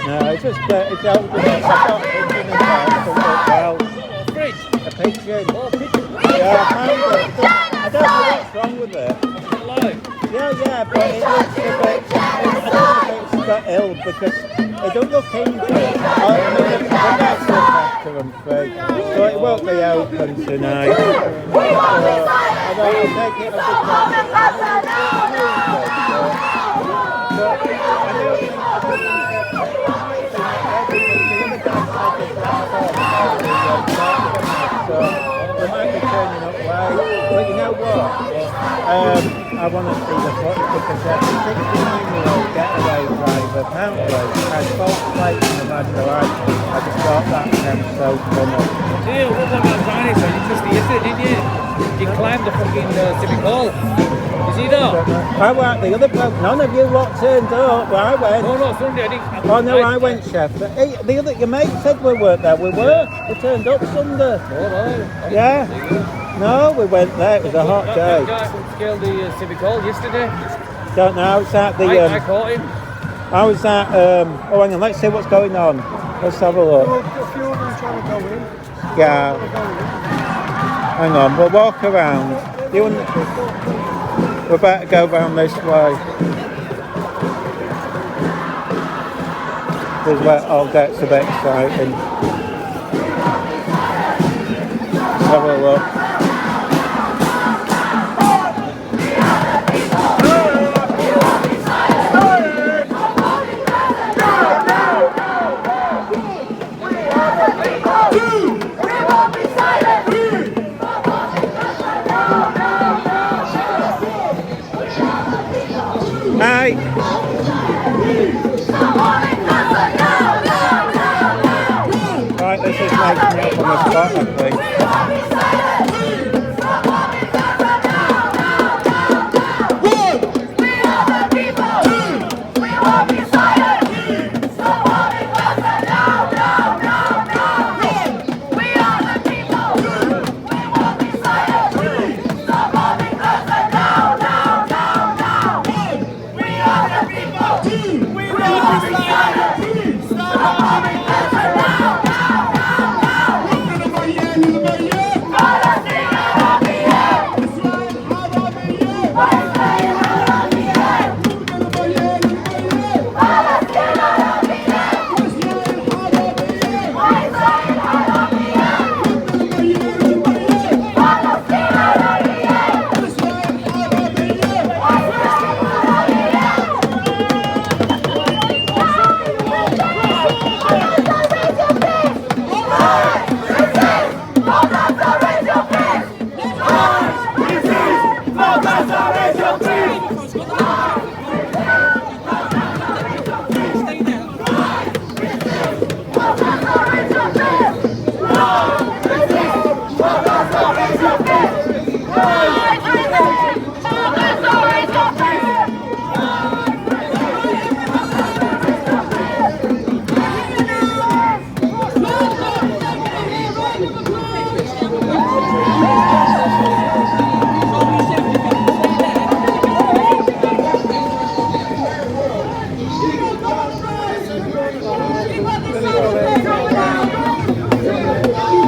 No, it's just it's old. I've got a pigeon in there. It's work well. A pigeon. Yeah, I found it. I don't know what's wrong with it. Yeah, but it looks a bit. I don't know if it's got ill because it don't look into it. I mean, the next look after them free, so it won't be open tonight. I'll take it they might be turning up late, but you know what? I want to see the footage because there's a 69-year-old getaway driver apparently had false plates in the back of the light. I just thought that sounds so funny. Yeah, what about that tiny son? You just yesterday, didn't you? You climbed the fucking Civic Hall. Is he there? I went the other bloke. None of you lot turned up. Well, I went. No, no, Sunday. I didn't. Oh no, I went, chef. Hey, the other, your mate said we weren't there. We were. We turned up Sunday. All right. Yeah. No, we went there. It was a hot day. That guy scaled the Civic Hall yesterday. Don't know. I was at the. I caught him. I was at. Oh, hang on. Let's see what's going on. Let's have a look. A few of them trying to go in. Yeah. Hang on. We'll walk around. You want? We better go round this way. This is where it all gets a bit exciting. Let's have a look. Hi. Right, this is making me up on the spot, I think.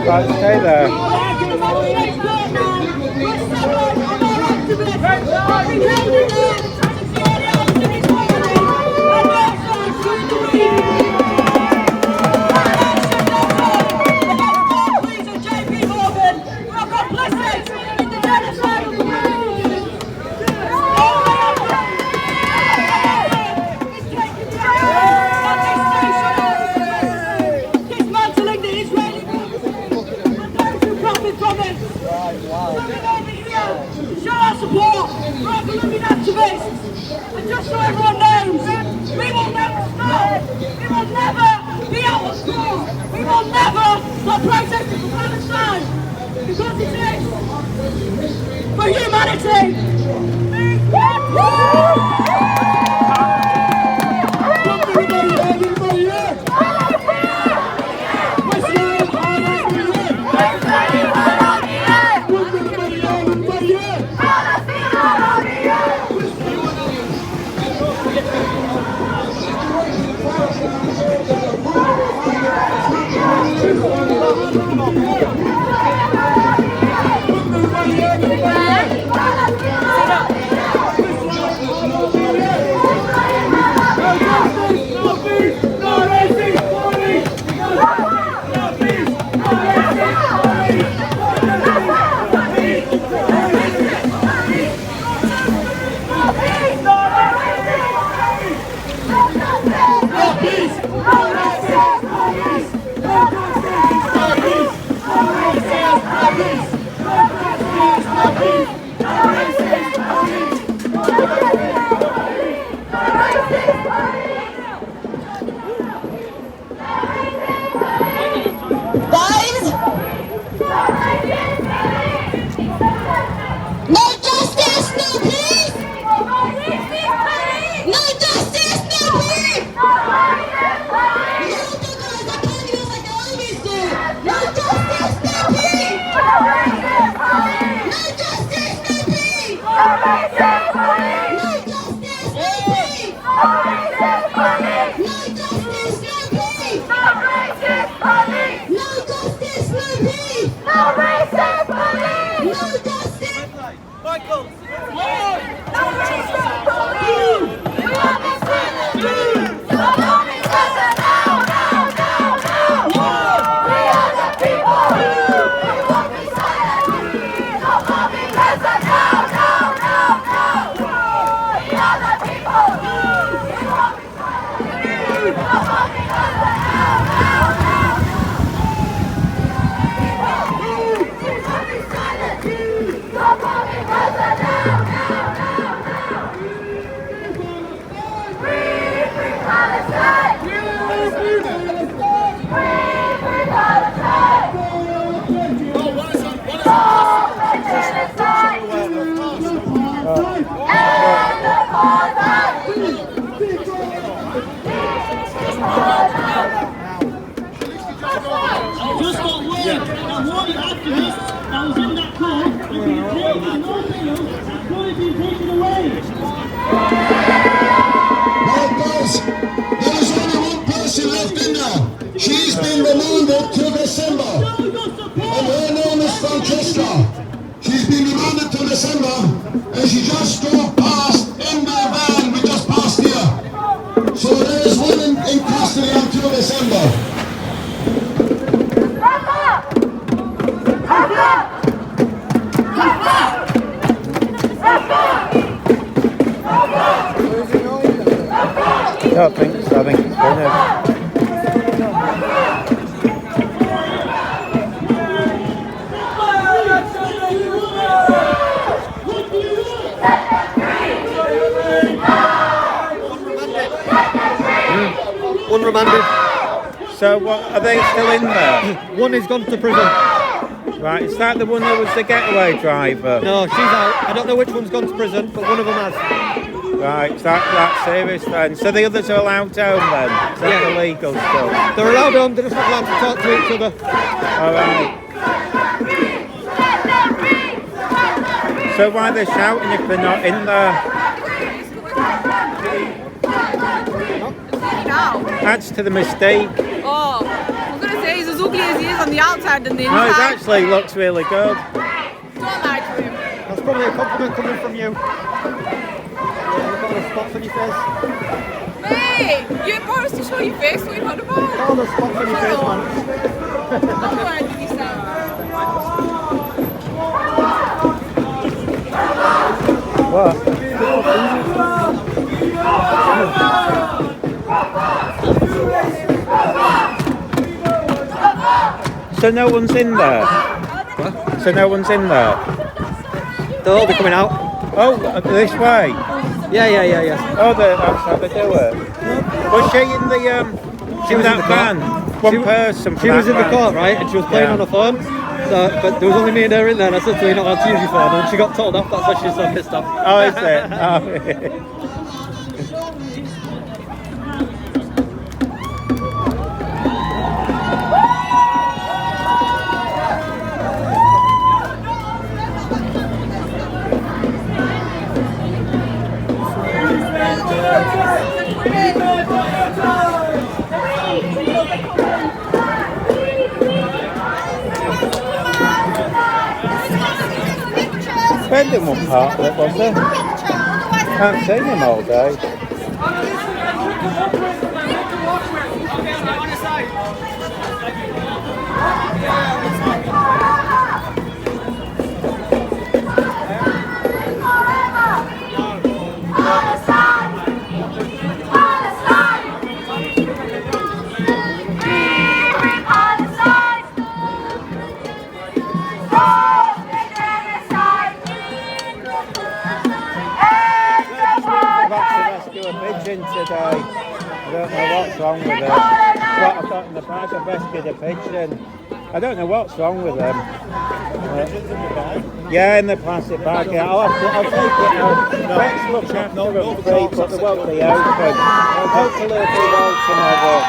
Right, stay there. And just so everyone knows, we will never stop. We will never be out of school. We will never stop protesting for Palestine. Because it is for humanity. because she just drove past in my van. We just passed here. So there is one in custody until December. I don't think so. I think it's finished. One remanded. So what, are they still in there? One is gone to prison. Right, is that the one that was the getaway driver? No, she's out. I don't know which one's gone to prison, but one of them has. Right, that's serious then. So the others are allowed home then? Is that illegal stuff? They're allowed home, they're just not allowed to talk to each other. Alright. So why are they shouting if they're not in there? Adds to the mistake. Oh, I'm going to say he's as ugly as he is on the outside and the inside. No, it actually looks really good. Don't lie to him. That's probably a compliment coming from you. You've got a spot on your face. Mate, you're supposed to show your face, what are you on about? All the spots on your face, man. I'm going to yourself. What? So no one's in there? What? So no one's in there? They'll all be coming out. Oh, this way? Yeah. Oh, that's how they do it. Was she in the, She was in that the van? One person She was in the court, right? And she was playing on her phone. So, but there was only me and her in there, and I said to her, you're not allowed to use your phone. And she got told off, that's why she's so pissed off. Oh, is it? Oh. Brendan won't part of it, was there? Can't see him all day. Today. I don't know what's wrong with them. What I've got in the bag, I've rescued a pigeon. I don't know what's wrong with them. Yeah, in the plastic bag. Yeah, I'll take it out. Let's look after them free, but they won't be open. Hopefully it'll be well tomorrow.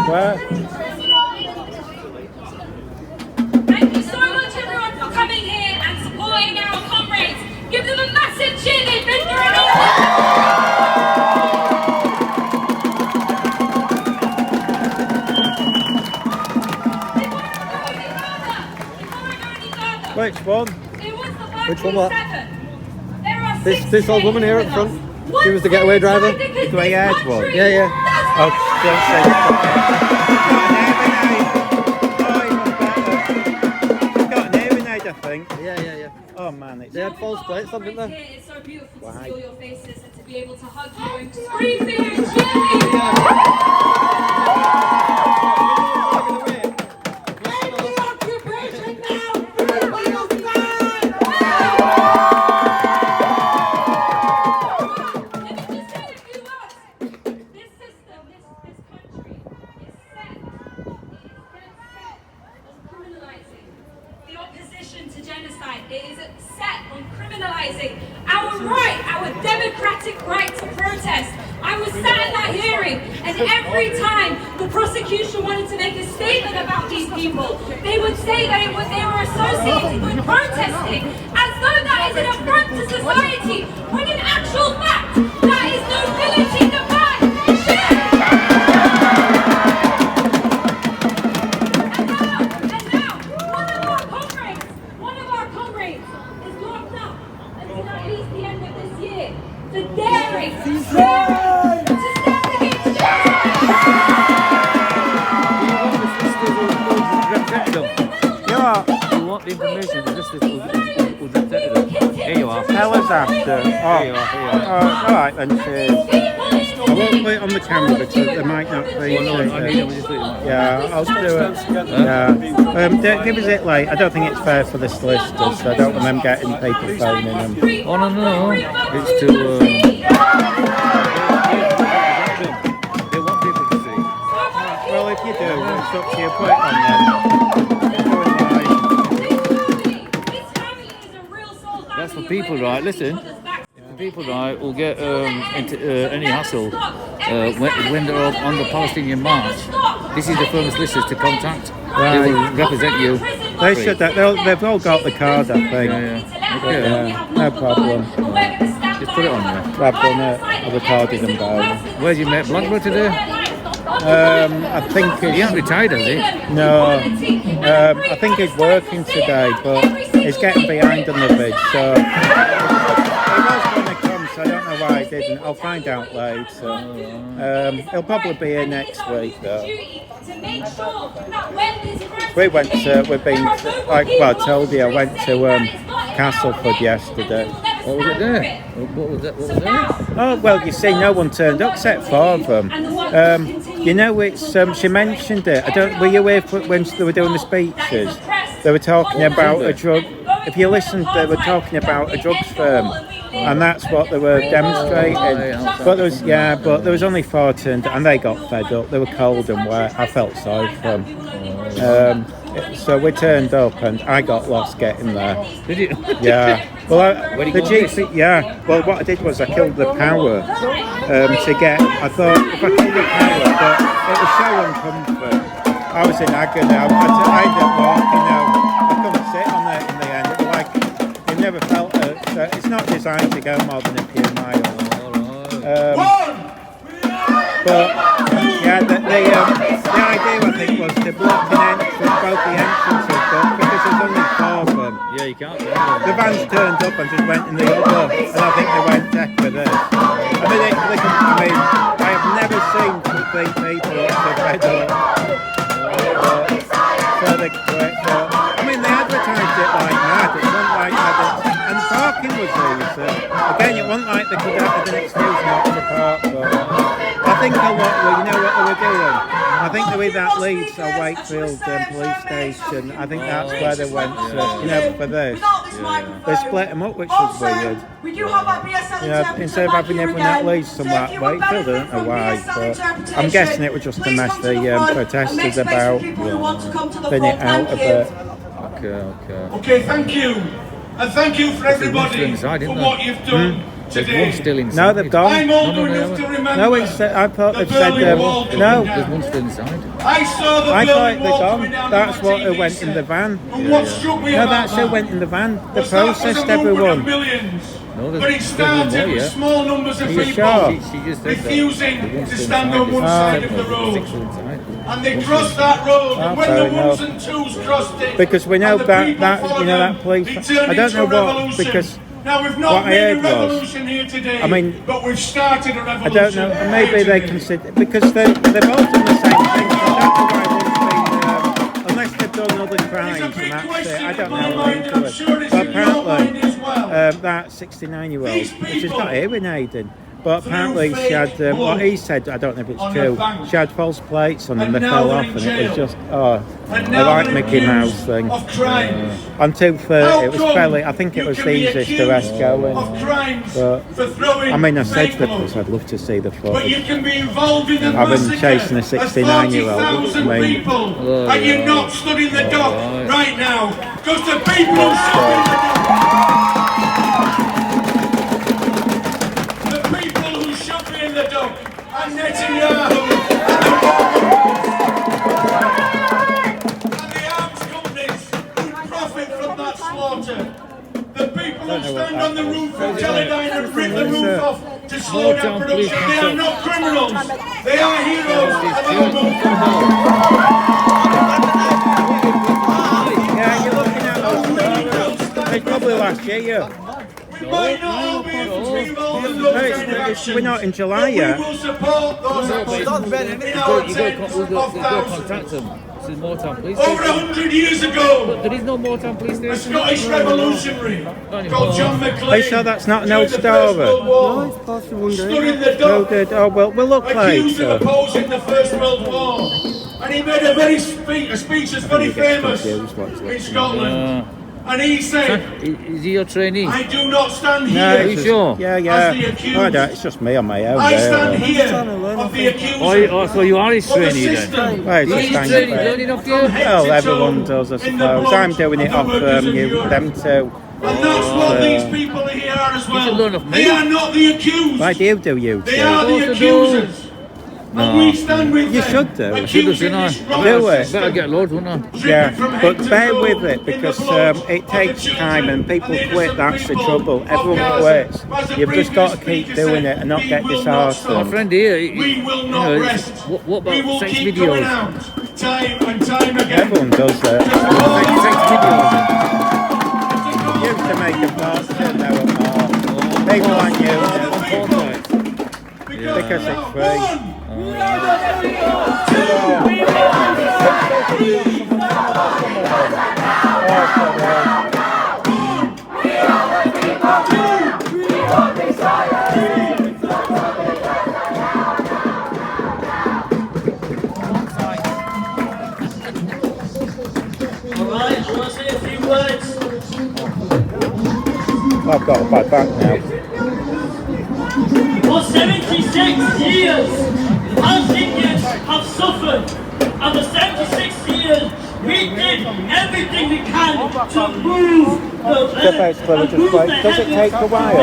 Where? Thank you so much, everyone, for coming here and supporting our comrades. Give them a massive cheer. They've been through it all. Which one? Which one? What? This old woman here at the front. She was the getaway driver. The grey-haired one. Yeah, yeah. Oh, don't say She's got an hearing aid, I think. Yeah, yeah, yeah. Oh man, they had false plates on, didn't they? It's so beautiful Why? to see all your faces and to be able to hug you and scream for you and cheer for you. Every time the prosecution wanted to make a statement about these people, they would say that they were associated with protesting, as though that is an affront to society, when in actual fact, that is nobility defined. And now, one of our comrades is locked up until at least the end of this year for daring to stand against You want the information? The list is here you are. Tell us after. Here you are. Here you are. Alright then, cheers. I won't put it on the camera because there might not be. Yeah, I'll do it. Yeah. Give us it late. I don't think it's fair for the solicitors, so I don't want them getting people phoning them. Oh no. It's to they want people to see. Well, if you do, it's up to you. Put it on then. That's for people, right? Listen, if the people, right, will get into any hassle when they're on the Palestinian march, this is the firmest listers to contact. They will represent you. They should. They've all got the card, I think. Yeah. No problem. Just put it on there. I've done it. I've recorded them down. Where's your mate Blackburn today? I think he ain't retired, has he? No. I think he's working today, but he's getting behind on the vid, so he was going to come, so I don't know why he didn't. I'll find out later. He'll probably be here next week, though. We've been, like, well, I told you, I went to Castleford yesterday. What was it there? What was there? Oh, well, you see, no one turned up except 4 of them. You know, it's she mentioned it. Were you here when they were doing the speeches? They were talking about a drug. If you listened, they were talking about a drugs firm, and that's what they were demonstrating. But there was only 4 turned, and they got fed up. They were cold and wet. I felt sorry for them. So we turned up, and I got lost getting there. Did you? Yeah. Well, the GP. Yeah. Well, what I did was I killed the power to get. I thought if I killed the power, but it was so uncomfortable. I was in agony. I ended up walking out. I couldn't sit on it in the end. It was like it never felt. It's not designed to go more than a few miles. But yeah, the idea I think was to block both the entrances, but because there's only 4 of them. Yeah, you can't. The vans turned up and just went in the other, and I think they went deaf for this. I mean, I have never seen complete people up to fed up. I mean, they advertised it like mad. It wasn't like and parking was easy. Again, it wasn't like they could have an excuse not to park, but I think a lot you know what they were doing? I think they were that Leeds or Wakefield police station. I think that's where they went to, for this. They split them up, which was weird. Instead of having everyone at Leeds somewhere at Wakefield, I don't know why, but I'm guessing it was just to mess the protesters about, thin it out a bit. Okay. Okay, thank you. And thank you for everybody for what you've done. There's one still inside. No, they've gone. I'm old enough to remember. No, it's, I thought the they've said Berlin Wall coming no. down. There's one still inside. I saw the I Berlin thought they'd Wall gone. coming down. That's on what my who TV went in the set. van. And what struck me No, about that's who that went in the van. They was that was a processed movement of everyone. millions. No, But it started with small numbers of Are you people sure? She just said refusing that. to stand on one side of the road. And they crossed that road, and when fair the ones enough. and twos crossed it, Because we know and the that people that followed you know them, that police. it turned I don't into know a what revolution. because Now we've what not I made a heard was- revolution here today, I mean, but we've started a I revolution. don't know. Maybe they consider because they've all done the same thing. So I don't know why one's been unless they've done other crimes and that's it. I don't know. But apparently, that 69-year-old, she's not hearing Aiden. But apparently she had, what he said, I don't know if it's true, she had false plates on and they fell off and it was just, they like Mickey Mouse thing. Until 30, it was fairly, I think it was the easiest arrest going. But, I mean, I said to the police, I'd love to see the footage. I've been chasing a 69-year-old. I mean, and you're not stood in the dock right now, because the people who stood in the dock. And Netanyahu and the arms companies who profit from that slaughter. The people who stand on the roof of Teledyne and rip the roof off to slow down production, they are not criminals. They are heroes of our movement. yeah, you're looking at those stories. It's probably last year. We might not all be able to involve in No, those kind of actions, we're not in July but yet. we will support those actions in our tens of We've got to thousands. contact them. This is Moortown Police Station. Over 100 years ago, But there is no Moortown Police a Station. Scottish revolutionary called John McLean. Are you sure that's not an old during the First World story? War, stood in the Oh, dock, good. Oh, well, we'll look accused later. of opposing the First World War, and he made a speech that's very famous in Scotland. And he said, Is he your trainee? I do not stand here No, Are you sure? Yeah, as yeah. the accused. Oh, I don't, it's just me on my own. I there. stand here of the accuser. Oh, so you are his of the trainee then? system. Well, it's He's just kind training of, learning off you? well, everyone does, I suppose. I'm doing it off them too. And that's what these people here are as You should learn well. off me. They are not the accused. Why do you do you? They are the accusers. And we stand with You them, should do. I should have, accusing shouldn't this I? rotten Do it. system. Better get loads, wouldn't I? Yeah, but bear with it because it takes time and people quit. That's the trouble. Everyone quits. You've just got to keep doing it and not get My disheartened. friend here, We will not rest. what We about will sex keep going videos? out time and time again. Everyone does that. Sex videos. Used to make a fortune, now and more. People like you do. Because it's free. Alright, I want to say a few words. I've got a bad back now. For 76 years, Palestinians have suffered. And for 76 years, we did everything we can to move the earth and move the Does it take a while?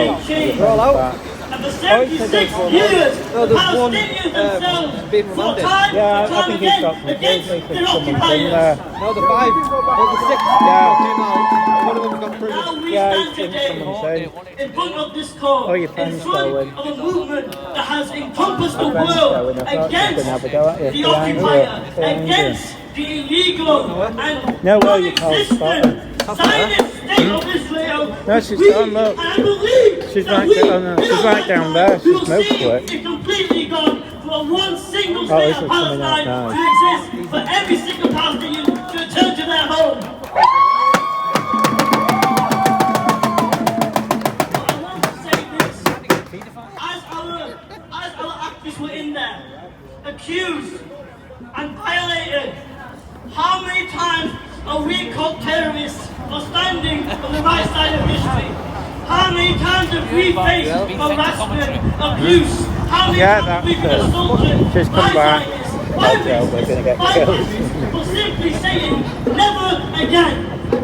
Roll out. And for 76 years, No, there's one Palestinians themselves being fought remanded. time Yeah, and I time think he's got again against completely their for someone's in occupiers. there. No, the 5. Well, the 6 came out. One of them got through. Now we Yeah, stand it's in today someone's in. in front of this court, Oh, your in friend's front going. of a movement that has encompassed the My friend's world going. I thought she was against gonna have a go at you. the Behind you. occupier, Behind you. against the illegal and No, well, you can't non-existent stop Zionist state of Israel. No, she's We- gone, look. and I believe She's that right we down there. She's right down there. She's will moved see quick. it completely gone for one single Oh, state this of is coming out Palestine now. to exist, for every single Palestinian to return to their home. I want to say this. As our activists were in there, accused and violated, how many times are we called terrorists for standing on the right side of history? How many times have we faced harassment, abuse? How many Yeah, times have we been that's it. assaulted? She's come by back. Zionists? That's it, we're gonna get killed. For simply saying never again.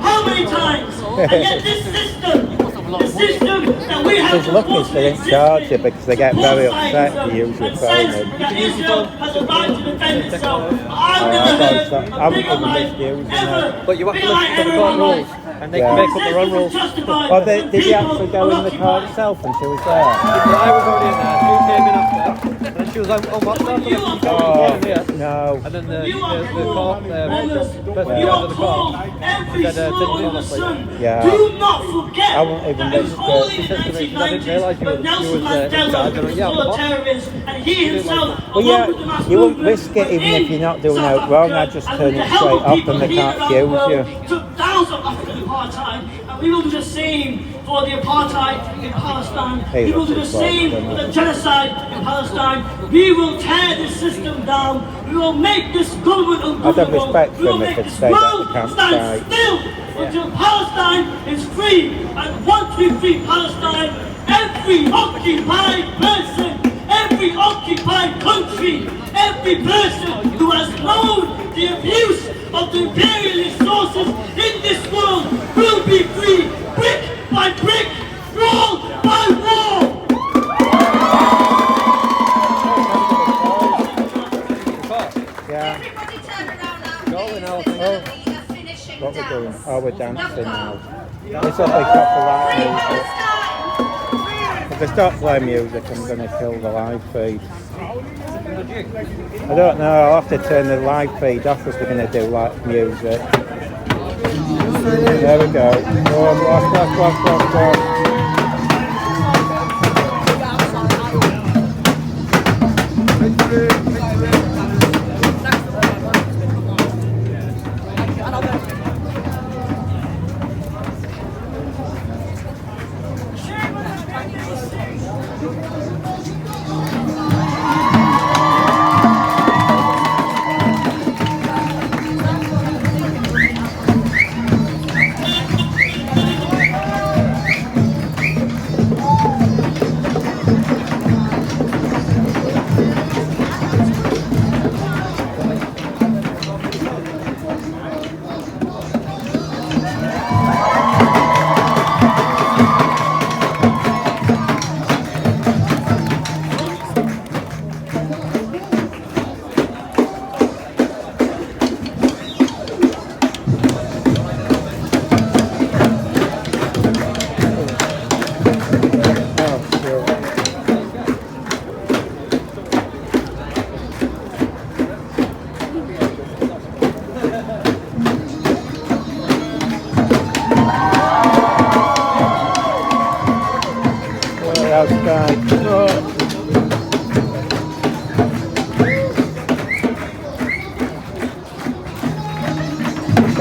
How many times? And yet this system The system that we have It's lucky they didn't charge you because they get very upset if you use your phone. that Israel has a right to defend itself. I've never heard a bigger lie. But you have to listen to the court rules, and they can make up their own rules. Well, did you actually go in the car itself when she was there? I was already in there, she came in after, and then she was on WhatsApp, and then she came here. No. And then the court, person in charge of the court, said, Yeah. Do not forget I won't even that it was risk only She in said to me, I didn't 1990 realise you that was Nelson in charge. Mandela And I was went, yeah, still a boss. terrorist, and he himself, Well, along with the mass you won't movement, risk it even if you're not doing it wrong. I just turn it straight up and they can't accuse you. took thousands of African apartheid, and we will do the same for the apartheid in Palestine. We will do the same for the genocide in Palestine. We will tear this system down. We will make this government I'd have ungovernable. respect We for will them if make they'd this stayed at the world stand campsite. still until Palestine is free. And once we free Palestine, every occupied person, every occupied country, every person who has known the abuse of the imperialist sources in this world will be free, brick by brick, wall by wall. Yeah. What we're doing? Oh, we're dancing now. It's not like copyright music. If they start playing music, I'm going to kill the live feed. I don't know, I'll have to turn the live feed off if we're going to do like music. There we go. Oh, block.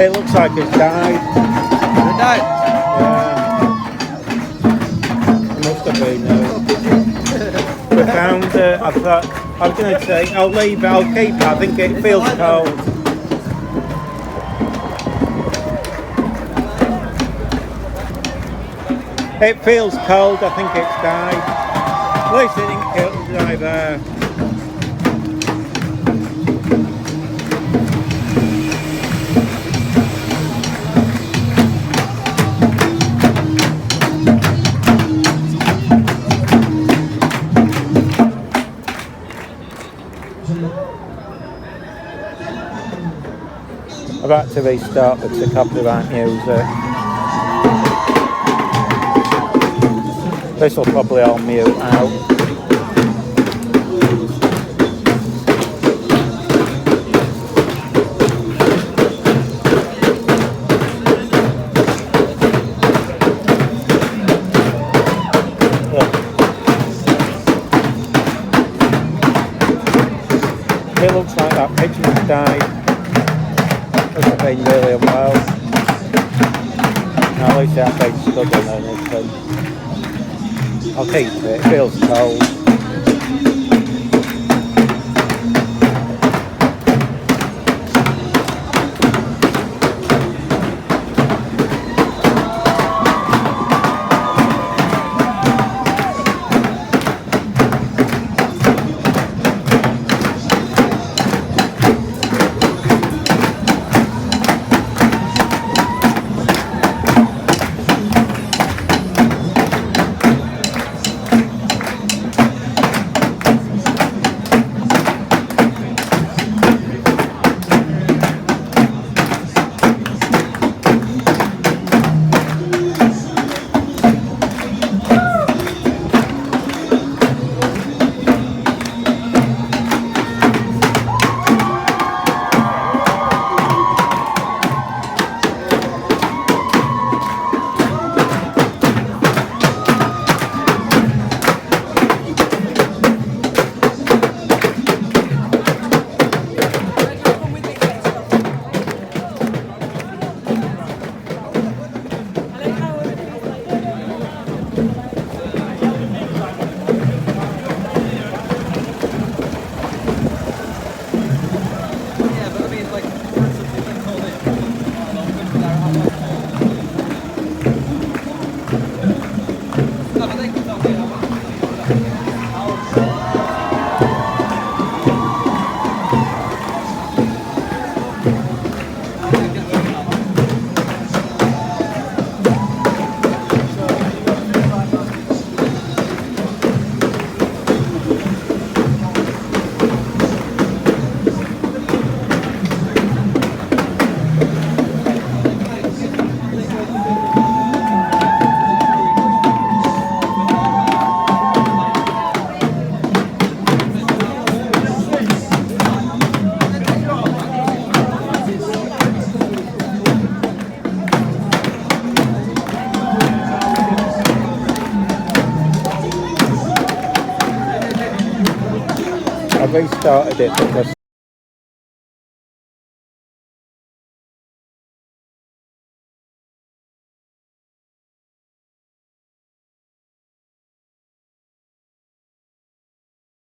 It looks like it's died. It died? Yeah. It must have been. We found I thought, I was going to say, I'll leave it, I'll keep it. I think it feels cold. It feels cold, I think it's died. At least it didn't kill the guy there. I've had to restart with the copyright music. This will probably all mute out. It looks like that pigeon's died. Must have been really unwell. No, at least that been stood on anything. I'll keep it, it feels cold. restarted it because